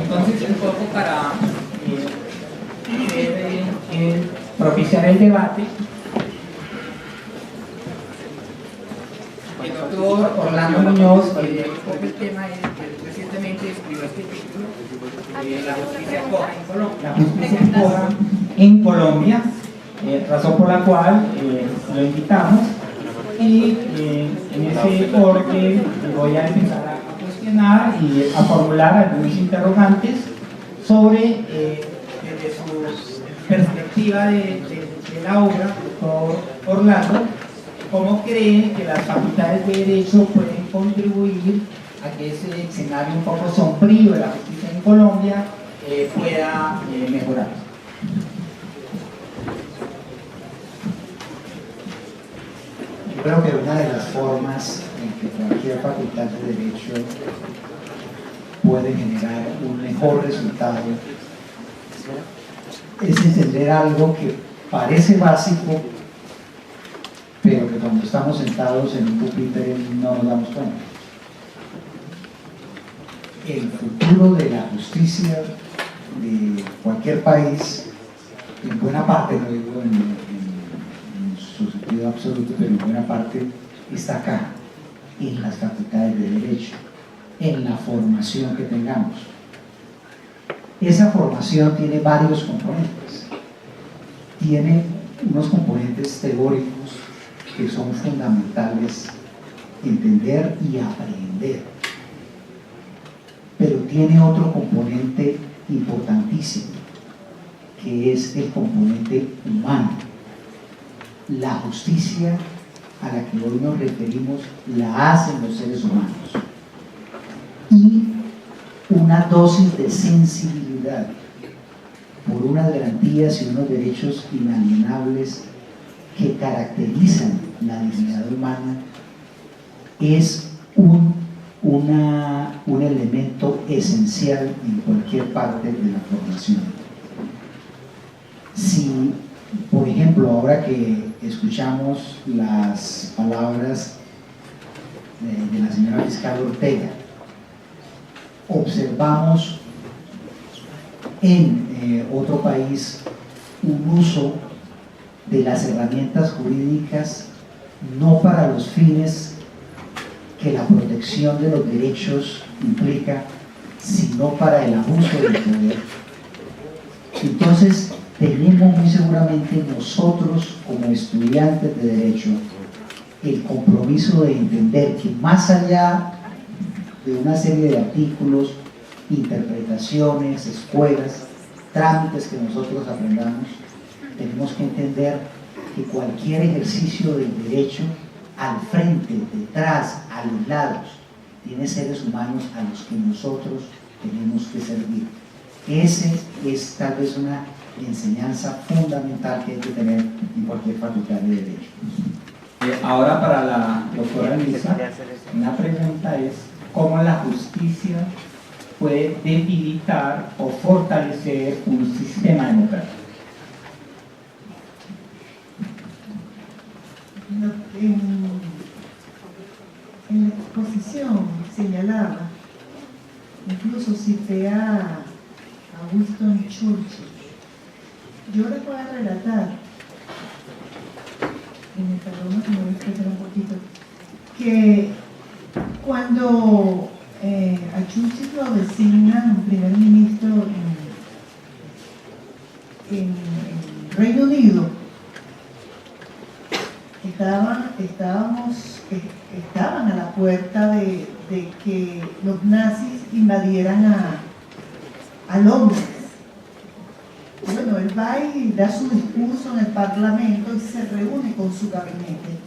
Entonces, un poco para propiciar el debate, el doctor Orlando Muñoz, el tema es que recientemente escribió este título, La justicia coja en Colombia, razón por la cual lo invitamos, y en ese orden voy a empezar a cuestionar y a formular algunos interrogantes sobre desde sus perspectiva de la obra, doctor Orlando, ¿cómo creen que las facultades de Derecho pueden contribuir a que ese escenario un poco sombrío de la justicia en Colombia pueda mejorar? Yo creo que una de las formas en que cualquier facultad de Derecho puede generar un mejor resultado es entender algo que parece básico, pero que cuando estamos sentados en un pupitre no nos damos cuenta. El futuro de la justicia de cualquier país, en buena parte, no digo en su sentido absoluto, pero en buena parte está acá, en las facultades de Derecho, en la formación que tengamos. Esa formación tiene varios componentes. Tiene unos componentes teóricos que son fundamentales entender y aprender. Pero tiene otro componente importantísimo, que es el componente humano. La justicia a la que hoy nos referimos la hacen los seres humanos. Y una dosis de sensibilidad por unas garantías y unos derechos inalienables que caracterizan la dignidad humana es un elemento esencial en cualquier parte de la formación. Si, por ejemplo, ahora que escuchamos las palabras de la señora fiscal Ortega, observamos en otro país un uso de las herramientas jurídicas no para los fines que la protección de los derechos implica, sino para el abuso del poder. Entonces, tenemos muy seguramente nosotros, como estudiantes de Derecho, el compromiso de entender que más allá de una serie de artículos, interpretaciones, escuelas, trámites que nosotros aprendamos, tenemos que entender que cualquier ejercicio del derecho, al frente, detrás, a los lados, tiene seres humanos a los que nosotros tenemos que servir. Ese es tal vez una enseñanza fundamental que hay que tener en cualquier facultad de Derecho. Ahora para la doctora Lisa, una pregunta es: ¿cómo la justicia puede debilitar o fortalecer un sistema democrático? En la exposición señalaba, incluso cité a Winston Churchill. Yo les voy a relatar, y me perdono que me voy a expresar un poquito, que cuando a Churchill lo designan primer ministro en Reino Unido, estaban a la puerta de que los nazis invadieran a Londres. Bueno, él va y da su discurso en el Parlamento y se reúne con su gabinete.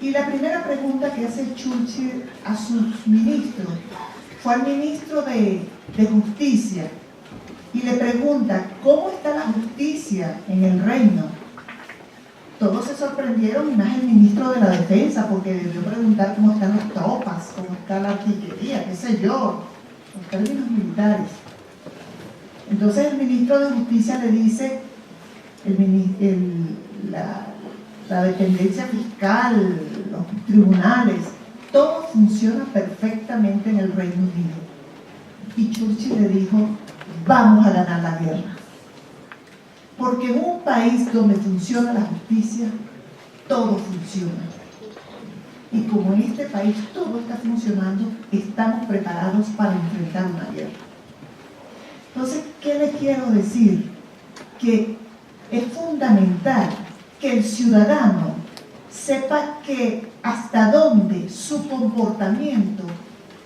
Y la primera pregunta que hace Churchill a sus ministros fue al ministro de Justicia y le pregunta: ¿cómo está la justicia en el reino? Todos se sorprendieron, y más el ministro de la Defensa, porque debió preguntar cómo están las tropas, cómo está la artillería, qué sé yo, los términos militares. Entonces el ministro de Justicia le dice, la dependencia fiscal, los tribunales, todo funciona perfectamente en el Reino Unido. Y Churchill le dijo: vamos a ganar la guerra. Porque en un país donde funciona la justicia, todo funciona. Y como en este país todo está funcionando, estamos preparados para enfrentar una guerra. Entonces, ¿qué les quiero decir? Que es fundamental que el ciudadano sepa que hasta dónde su comportamiento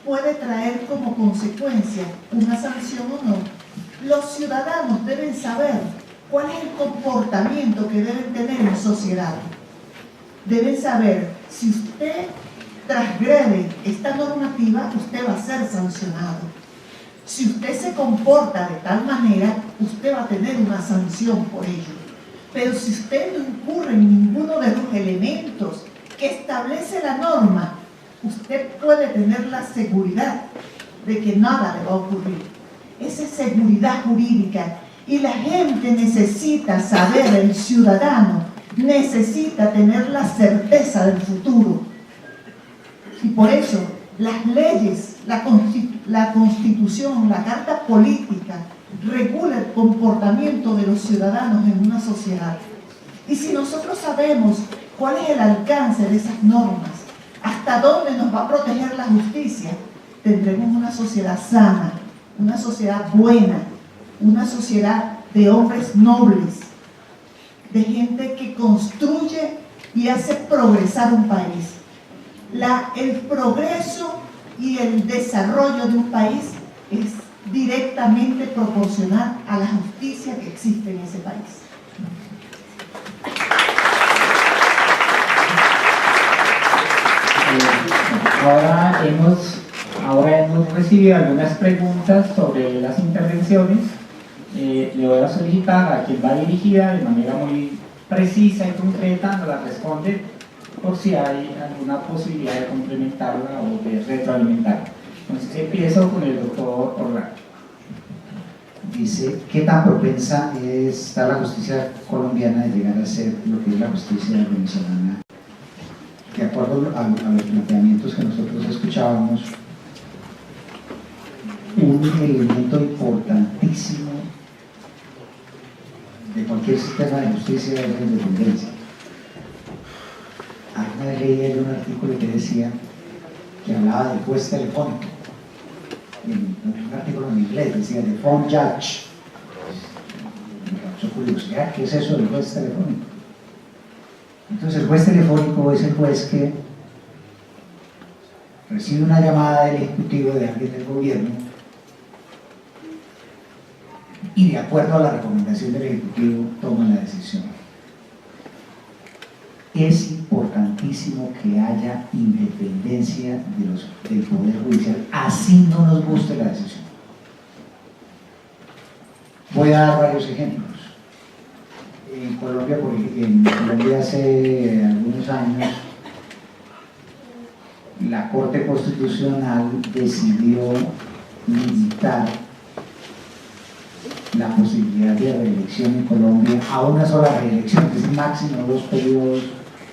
puede traer como consecuencia una sanción o no. Los ciudadanos deben saber cuál es el comportamiento que deben tener en sociedad. Deben saber, si usted transgrede esta normativa, usted va a ser sancionado. Si usted se comporta de tal manera, usted va a tener una sanción por ello. Pero si usted no incurre en ninguno de los elementos que establece la norma, usted puede tener la seguridad de que nada le va a ocurrir. Esa es seguridad jurídica. Y la gente necesita saber, el ciudadano necesita tener la certeza del futuro. Y por eso las leyes, la Constitución, la Carta Política regula el comportamiento de los ciudadanos en una sociedad. Y si nosotros sabemos cuál es el alcance de esas normas, hasta dónde nos va a proteger la justicia, tendremos una sociedad sana, una sociedad buena, una sociedad de hombres nobles, de gente que construye y hace progresar un país. El progreso y el desarrollo de un país es directamente proporcional a la justicia que existe en ese país. Ahora hemos recibido algunas preguntas sobre las intervenciones. Le voy a solicitar a quien va dirigida de manera muy precisa y concreta, nos la responde por si hay alguna posibilidad de complementarla o de retroalimentarla. Entonces empiezo con el doctor Orlando. Dice, ¿qué tan propensa está la justicia colombiana de llegar a ser lo que es la justicia venezolana? De acuerdo a los planteamientos que nosotros escuchábamos, un elemento importantísimo de cualquier sistema de justicia es la independencia. Alguna vez leí un artículo que decía, que hablaba del juez telefónico. Un artículo en inglés decía the phone judge. Me causó curiosidad, ¿qué es eso del juez telefónico? Entonces el juez telefónico es el juez que recibe una llamada del ejecutivo, de alguien del gobierno, y de acuerdo a la recomendación del ejecutivo toma la decisión. Es importantísimo que haya independencia del Poder Judicial, así no nos guste la decisión. Voy a dar varios ejemplos. En Colombia hace algunos años, la Corte Constitucional decidió limitar la posibilidad de reelección en Colombia a una sola reelección, es decir, máximo 2 periodos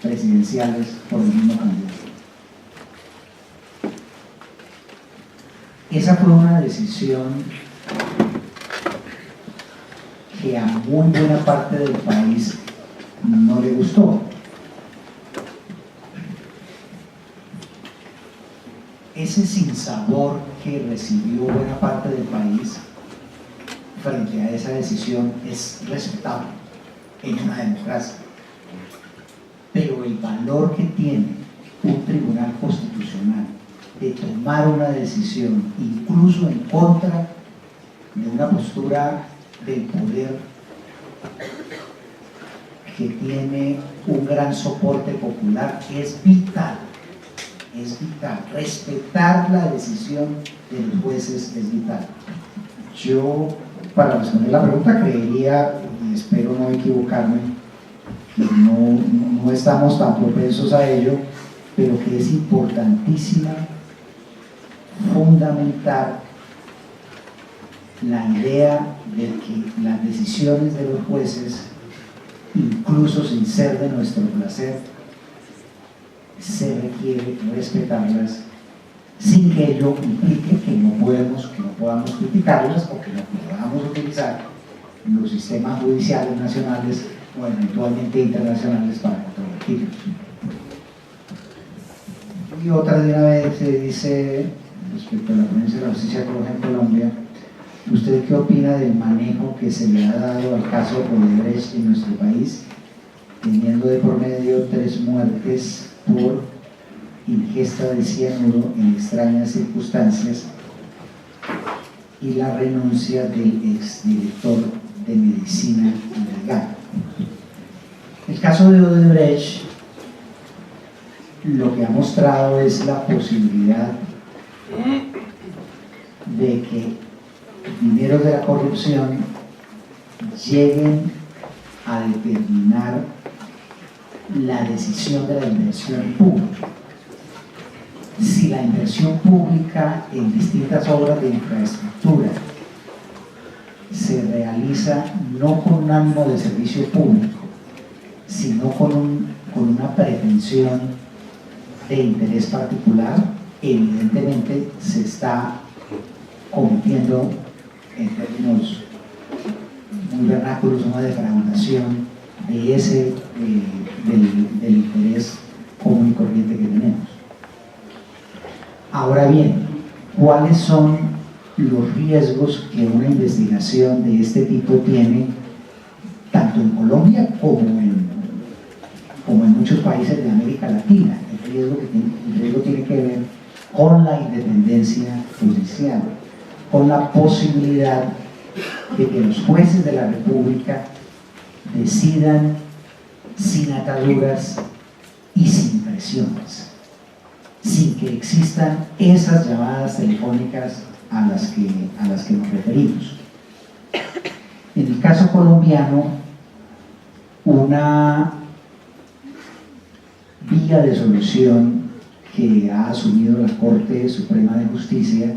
presidenciales por el mismo candidato. Esa fue una decisión que a muy buena parte del país no le gustó. Ese sinsabor que recibió buena parte del país frente a esa decisión es respetable en una democracia. Pero el valor que tiene un tribunal constitucional de tomar una decisión, incluso en contra de una postura del poder que tiene un gran soporte popular, es vital. Es vital. Respetar la decisión de los jueces es vital. Yo, para responder la pregunta, creería, y espero no equivocarme, que no estamos tan propensos a ello, pero que es importantísima fundamentar la idea de que las decisiones de los jueces, incluso sin ser de nuestro placer, se requiere respetarlas sin que ello implique que no podamos criticarlas o que no podamos utilizar los sistemas judiciales nacionales o eventualmente internacionales para controvertirlos. Y otra de una vez se dice, respecto a la ponencia de la justicia en Colombia, ¿usted qué opina del manejo que se le ha dado al caso Odebrecht en nuestro país, teniendo de por medio 3 muertes por ingesta de cianuro en extrañas circunstancias y la renuncia del exdirector de medicina legal. El caso de Odebrecht lo que ha mostrado es la posibilidad de que dineros de la corrupción lleguen a determinar la decisión de la inversión pública. Si la inversión pública en distintas obras de infraestructura se realiza no con un ánimo de servicio público, sino con una pretensión de interés particular, evidentemente se está cometiendo, en términos muy vernáculos, una defraudación de ese del interés común y corriente que tenemos. Ahora bien, ¿cuáles son los riesgos que una investigación de este tipo tiene tanto en Colombia como en muchos países de América Latina? El riesgo tiene que ver con la independencia judicial, con la posibilidad de que los jueces de la República decidan sin ataduras y sin presiones, sin que existan esas llamadas telefónicas a las que nos referimos. En el caso colombiano, una vía de solución que ha asumido la Corte Suprema de Justicia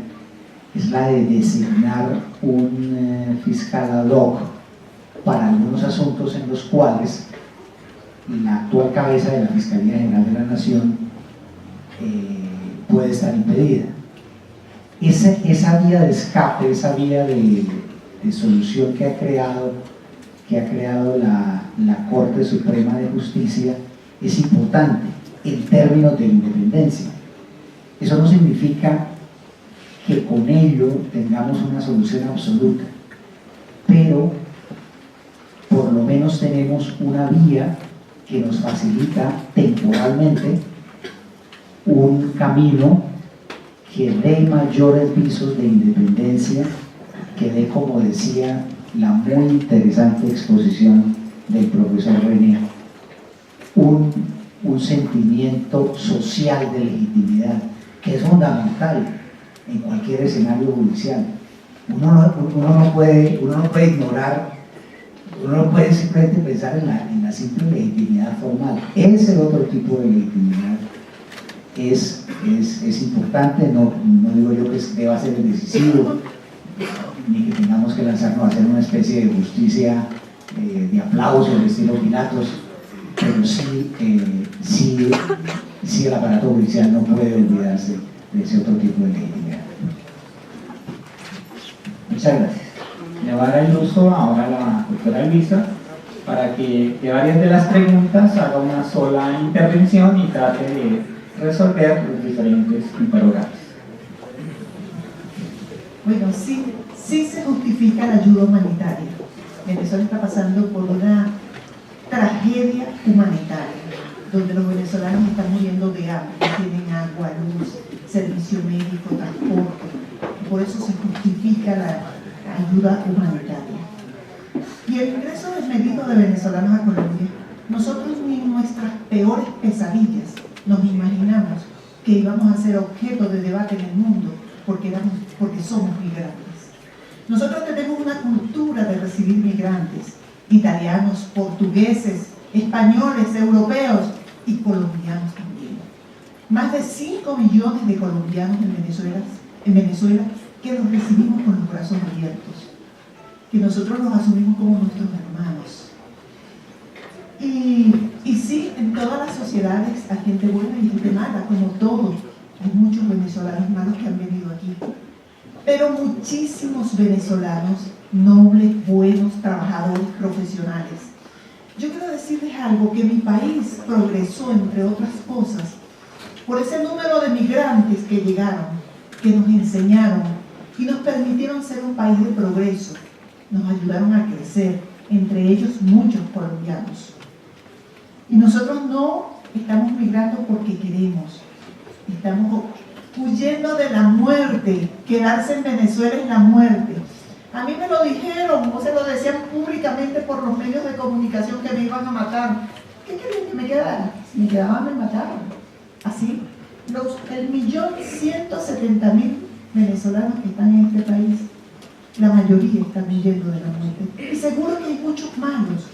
es la de designar un fiscal ad hoc para algunos asuntos en los cuales la actual cabeza de la Fiscalía General de la Nación puede estar impedida. Esa vía de escape, esa vía de solución que ha creado la Corte Suprema de Justicia es importante en términos de independencia. Eso no significa que con ello tengamos una solución absoluta, pero por lo menos tenemos una vía que nos facilita temporalmente un camino que dé mayores visos de independencia, que dé, como decía la muy interesante exposición del profesor René, un sentimiento social de legitimidad, que es fundamental en cualquier escenario judicial. Uno no puede ignorar, uno no puede simplemente pensar en la simple legitimidad formal. Ese otro tipo de legitimidad es importante. No digo yo que deba ser el decisivo, ni que tengamos que lanzarnos a hacer una especie de justicia de aplauso del estilo Pilatos, pero sí el aparato judicial no puede olvidarse de ese otro tipo de legitimidad. Muchas gracias. Le voy a dar el uso ahora a la doctora Luisa para que de varias de las preguntas haga una sola intervención y trate de resolver los diferentes interrogantes. Bueno, sí se justifica la ayuda humanitaria. Venezuela está pasando por una tragedia humanitaria, donde los venezolanos están muriendo de hambre, no tienen agua, luz, servicio médico, transporte. Por eso se justifica la ayuda humanitaria. Y el ingreso desmedido de venezolanos a Colombia, nosotros ni en nuestras peores pesadillas nos imaginamos que íbamos a ser objeto de debate en el mundo porque somos migrantes. Nosotros tenemos una cultura de recibir migrantes, italianos, portugueses, españoles, europeos y colombianos también. Más de 5 millones de colombianos en Venezuela que los recibimos con los brazos abiertos, que nosotros los asumimos como nuestros hermanos. Y sí, en todas las sociedades hay gente buena y gente mala, como todo. Hay muchos venezolanos malos que han venido aquí, pero muchísimos venezolanos nobles, buenos, trabajadores, profesionales. Yo quiero decirles algo, que mi país progresó, entre otras cosas, por ese número de migrantes que llegaron, que nos enseñaron y nos permitieron ser un país de progreso, nos ayudaron a crecer, entre ellos muchos colombianos. Y nosotros no estamos migrando porque queremos, estamos huyendo de la muerte. Quedarse en Venezuela es la muerte. A mí me lo dijeron, o se lo decían públicamente por los medios de comunicación que me iban a matar. ¿Qué querían que me quedara? Si me quedaba, me mataron. Así, el 1.170.000 venezolanos que están en este país, la mayoría están huyendo de la muerte. Y seguro que hay muchos malos,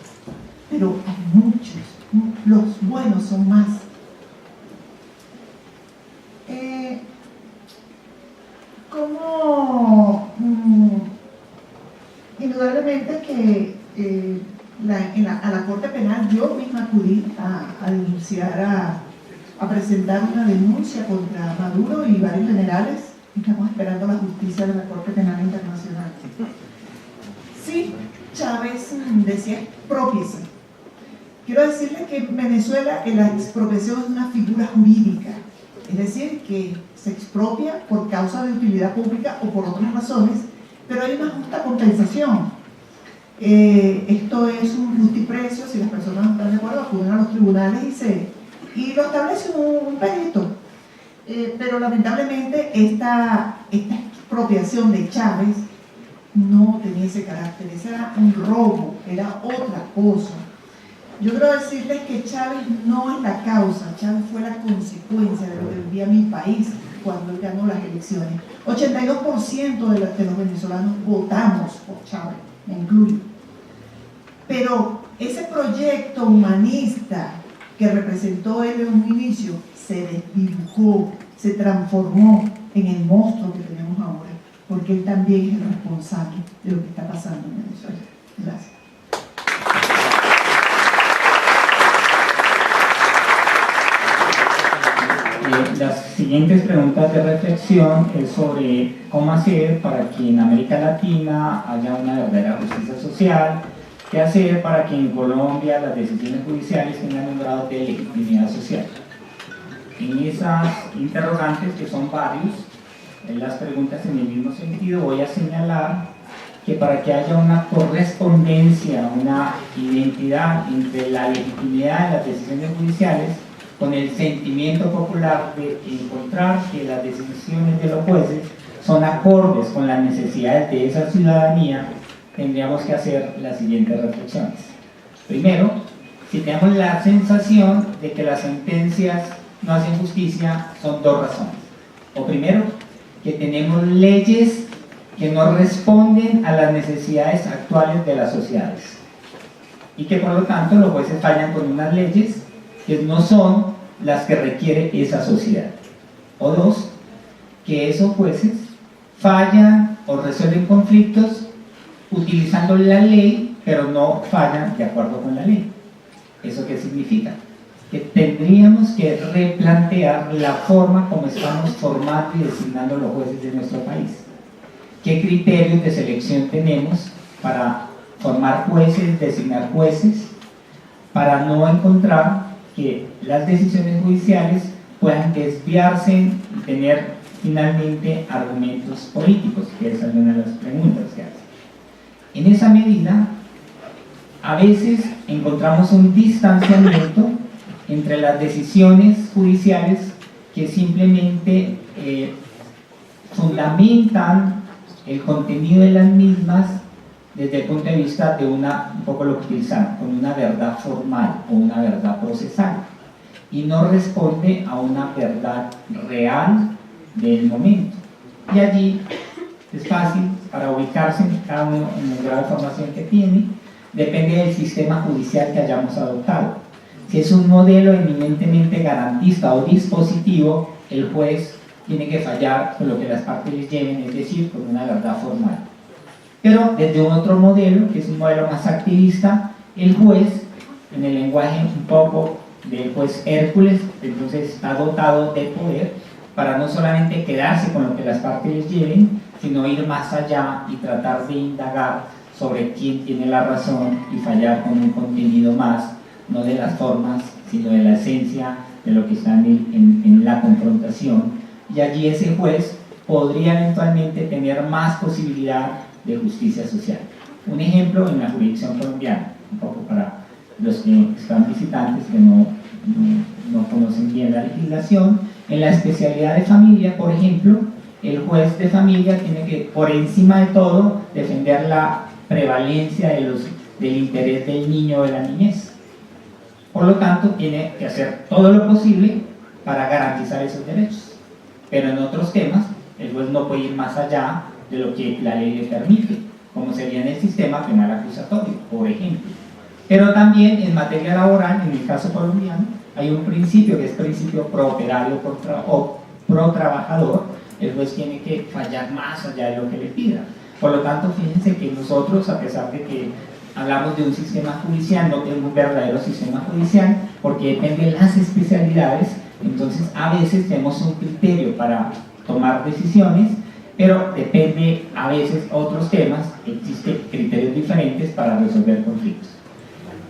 pero hay muchos. Los buenos son más. Indudablemente que a la Corte Penal yo misma acudí a denunciar, a presentar una denuncia contra Maduro y varios generales. Estamos esperando la justicia de la Corte Penal Internacional. Sí, Chávez decía expropiese. Quiero decirles que en Venezuela la expropiación es una figura jurídica, es decir, que se expropia por causa de utilidad pública o por otras razones, pero hay una justa compensación. Esto es un justiprecio, si las personas no están de acuerdo, acuden a los tribunales y lo establece un perito. Pero lamentablemente esta expropiación de Chávez no tenía ese carácter, ese era un robo, era otra cosa. Yo quiero decirles que Chávez no es la causa, Chávez fue la consecuencia de lo que vivía mi país cuando él ganó las elecciones. 82% de los venezolanos votamos por Chávez, me incluyo. Pero ese proyecto humanista que representó él en un inicio se desdibujó, se transformó en el monstruo que tenemos ahora, porque él también es el responsable de lo que está pasando en Venezuela. Gracias. Las siguientes preguntas de reflexión es sobre cómo hacer para que en América Latina haya una verdadera justicia social, qué hacer para que en Colombia las decisiones judiciales tengan un grado de legitimidad social. En esas interrogantes, que son varios, en las preguntas en el mismo sentido, voy a señalar que para que haya una correspondencia, una identidad entre la legitimidad de las decisiones judiciales con el sentimiento popular de encontrar que las decisiones de los jueces son acordes con las necesidades de esa ciudadanía, tendríamos que hacer las siguientes reflexiones. Primero, si tenemos la sensación de que las sentencias no hacen justicia, son dos razones. O primero, que tenemos leyes que no responden a las necesidades actuales de las sociedades y que por lo tanto los jueces fallan con unas leyes que no son las que requiere esa sociedad. O dos, que esos jueces fallan o resuelven conflictos utilizando la ley, pero no fallan de acuerdo con la ley. ¿Eso qué significa? Que tendríamos que replantear la forma como estamos formando y designando los jueces de nuestro país. ¿Qué criterios de selección tenemos para formar jueces, designar jueces, para no encontrar que las decisiones judiciales puedan desviarse y tener finalmente argumentos políticos, que es una de las preguntas que hace? En esa medida, a veces encontramos un distanciamiento entre las decisiones judiciales que simplemente fundamentan el contenido de las mismas desde el punto de vista de un poco lo que utilizan, con una verdad formal o una verdad procesal, y no responde a una verdad real del momento. Y allí es fácil para ubicarse cada uno en el grado de formación que tiene, depende del sistema judicial que hayamos adoptado. Si es un modelo eminentemente garantista o dispositivo, el juez tiene que fallar con lo que las partes les lleven, es decir, con una verdad formal. Pero desde un otro modelo, que es un modelo más activista, el juez, en el lenguaje un poco del juez Hércules, entonces está dotado de poder para no solamente quedarse con lo que las partes les lleven, sino ir más allá y tratar de indagar sobre quién tiene la razón y fallar con un contenido más, no de las formas, sino de la esencia de lo que está en la confrontación. Y allí ese juez podría eventualmente tener más posibilidad de justicia social. Un ejemplo en la jurisdicción colombiana, un poco para los que están visitantes que no conocen bien la legislación, en la especialidad de familia, por ejemplo, el juez de familia tiene que, por encima de todo, defender la prevalencia del interés del niño o de la niñez. Por lo tanto, tiene que hacer todo lo posible para garantizar esos derechos. Pero en otros temas, el juez no puede ir más allá de lo que la ley le permite, como sería en el sistema penal acusatorio, por ejemplo. Pero también en materia laboral, en el caso colombiano, hay un principio que es principio pro operario o pro trabajador. El juez tiene que fallar más allá de lo que le pida. Por lo tanto, fíjense que nosotros, a pesar de que hablamos de un sistema judicial, no tenemos un verdadero sistema judicial, porque depende de las especialidades. Entonces, a veces tenemos un criterio para tomar decisiones, pero depende a veces otros temas, existen criterios diferentes para resolver conflictos.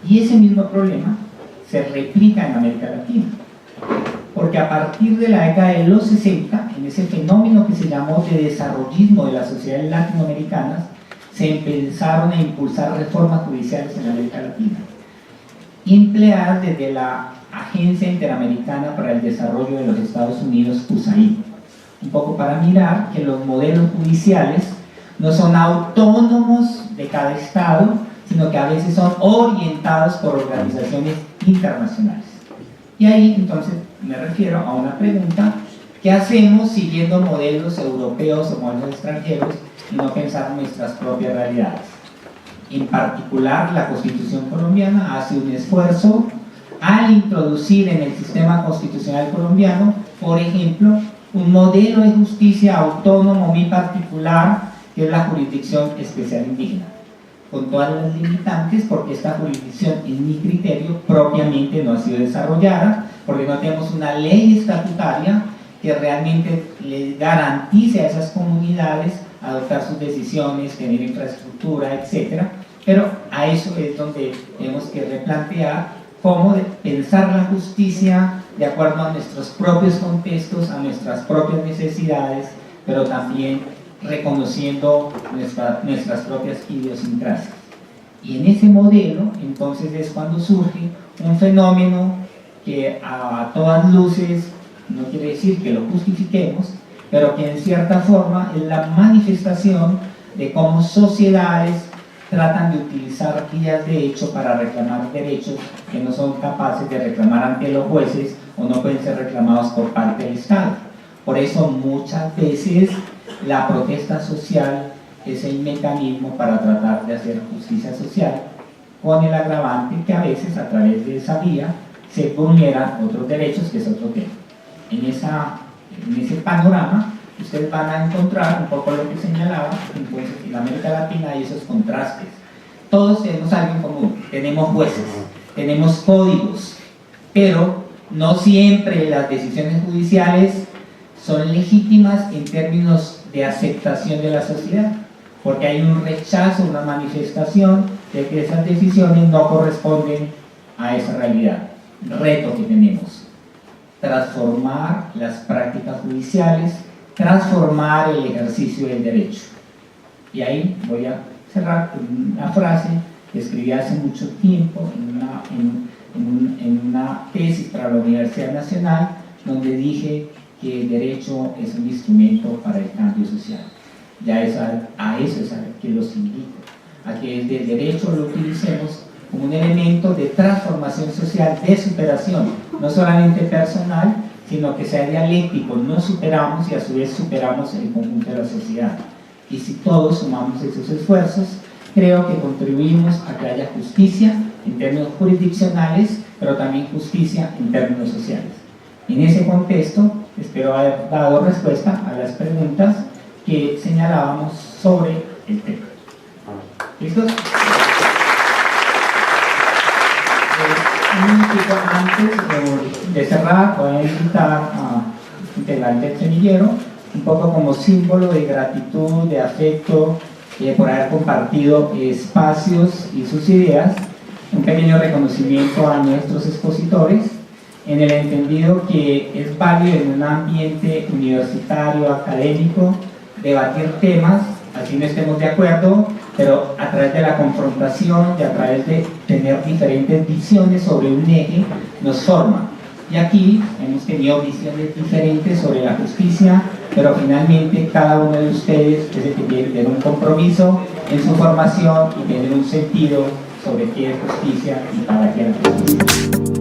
Y ese mismo problema se replica en América Latina, porque a partir de la década de los 60, en ese fenómeno que se llamó de desarrollismo de las sociedades latinoamericanas, se empezaron a impulsar reformas judiciales en América Latina, empleadas desde la Agencia Interamericana para el Desarrollo de los Estados Unidos, USAID, un poco para mirar que los modelos judiciales no son autónomos de cada estado, sino que a veces son orientados por organizaciones internacionales. Y ahí entonces me refiero a una pregunta: ¿qué hacemos siguiendo modelos europeos o modelos extranjeros y no pensar en nuestras propias realidades? En particular, la Constitución colombiana hace un esfuerzo al introducir en el sistema constitucional colombiano, por ejemplo, un modelo de justicia autónomo muy particular, que es la jurisdicción especial indígena, con todas las limitantes, porque esta jurisdicción, en mi criterio, propiamente no ha sido desarrollada, porque no tenemos una ley estatutaria que realmente les garantice a esas comunidades adoptar sus decisiones, tener infraestructura, etc. Pero a eso es donde tenemos que replantear cómo pensar la justicia de acuerdo a nuestros propios contextos, a nuestras propias necesidades, pero también reconociendo nuestras propias idiosincrasias. Y en ese modelo, entonces, es cuando surge un fenómeno que a todas luces no quiere decir que lo justifiquemos, pero que en cierta forma es la manifestación de cómo sociedades tratan de utilizar vías de hecho para reclamar derechos que no son capaces de reclamar ante los jueces o no pueden ser reclamados por parte del Estado. Por eso muchas veces la protesta social es el mecanismo para tratar de hacer justicia social, con el agravante que a veces a través de esa vía se vulneran otros derechos, que es otro tema. En ese panorama ustedes van a encontrar un poco lo que señalaba. Entonces, en América Latina hay esos contrastes. Todos tenemos algo en común: tenemos jueces, tenemos códigos, pero no siempre las decisiones judiciales son legítimas en términos de aceptación de la sociedad, porque hay un rechazo, una manifestación de que esas decisiones no corresponden a esa realidad. Reto que tenemos: transformar las prácticas judiciales, transformar el ejercicio del derecho. Y ahí voy a cerrar con una frase que escribí hace mucho tiempo en una tesis para la Universidad Nacional, donde dije que el derecho es un instrumento para el cambio social. Ya a eso es a que los invito, a que desde el derecho lo utilicemos como un elemento de transformación social, de superación, no solamente personal, sino que sea dialéctico. Nos superamos y a su vez superamos el conjunto de la sociedad. Y si todos sumamos esos esfuerzos, creo que contribuimos a que haya justicia en términos jurisdiccionales, pero también justicia en términos sociales. En ese contexto, espero haber dado respuesta a las preguntas que señalábamos sobre el tema. ¿Listos? Un minutito antes de cerrar, voy a invitar a integrante del semillero, un poco como símbolo de gratitud, de afecto, por haber compartido espacios y sus ideas, un pequeño reconocimiento a nuestros expositores, en el entendido que es válido en un ambiente universitario, académico, debatir temas, así no estemos de acuerdo, pero a través de la confrontación y a través de tener diferentes visiones sobre un eje, nos forma. Y aquí hemos tenido visiones diferentes sobre la justicia, pero finalmente cada uno de ustedes es el que tiene que tener un compromiso en su formación y tener un sentido sobre qué es justicia y para qué es justicia.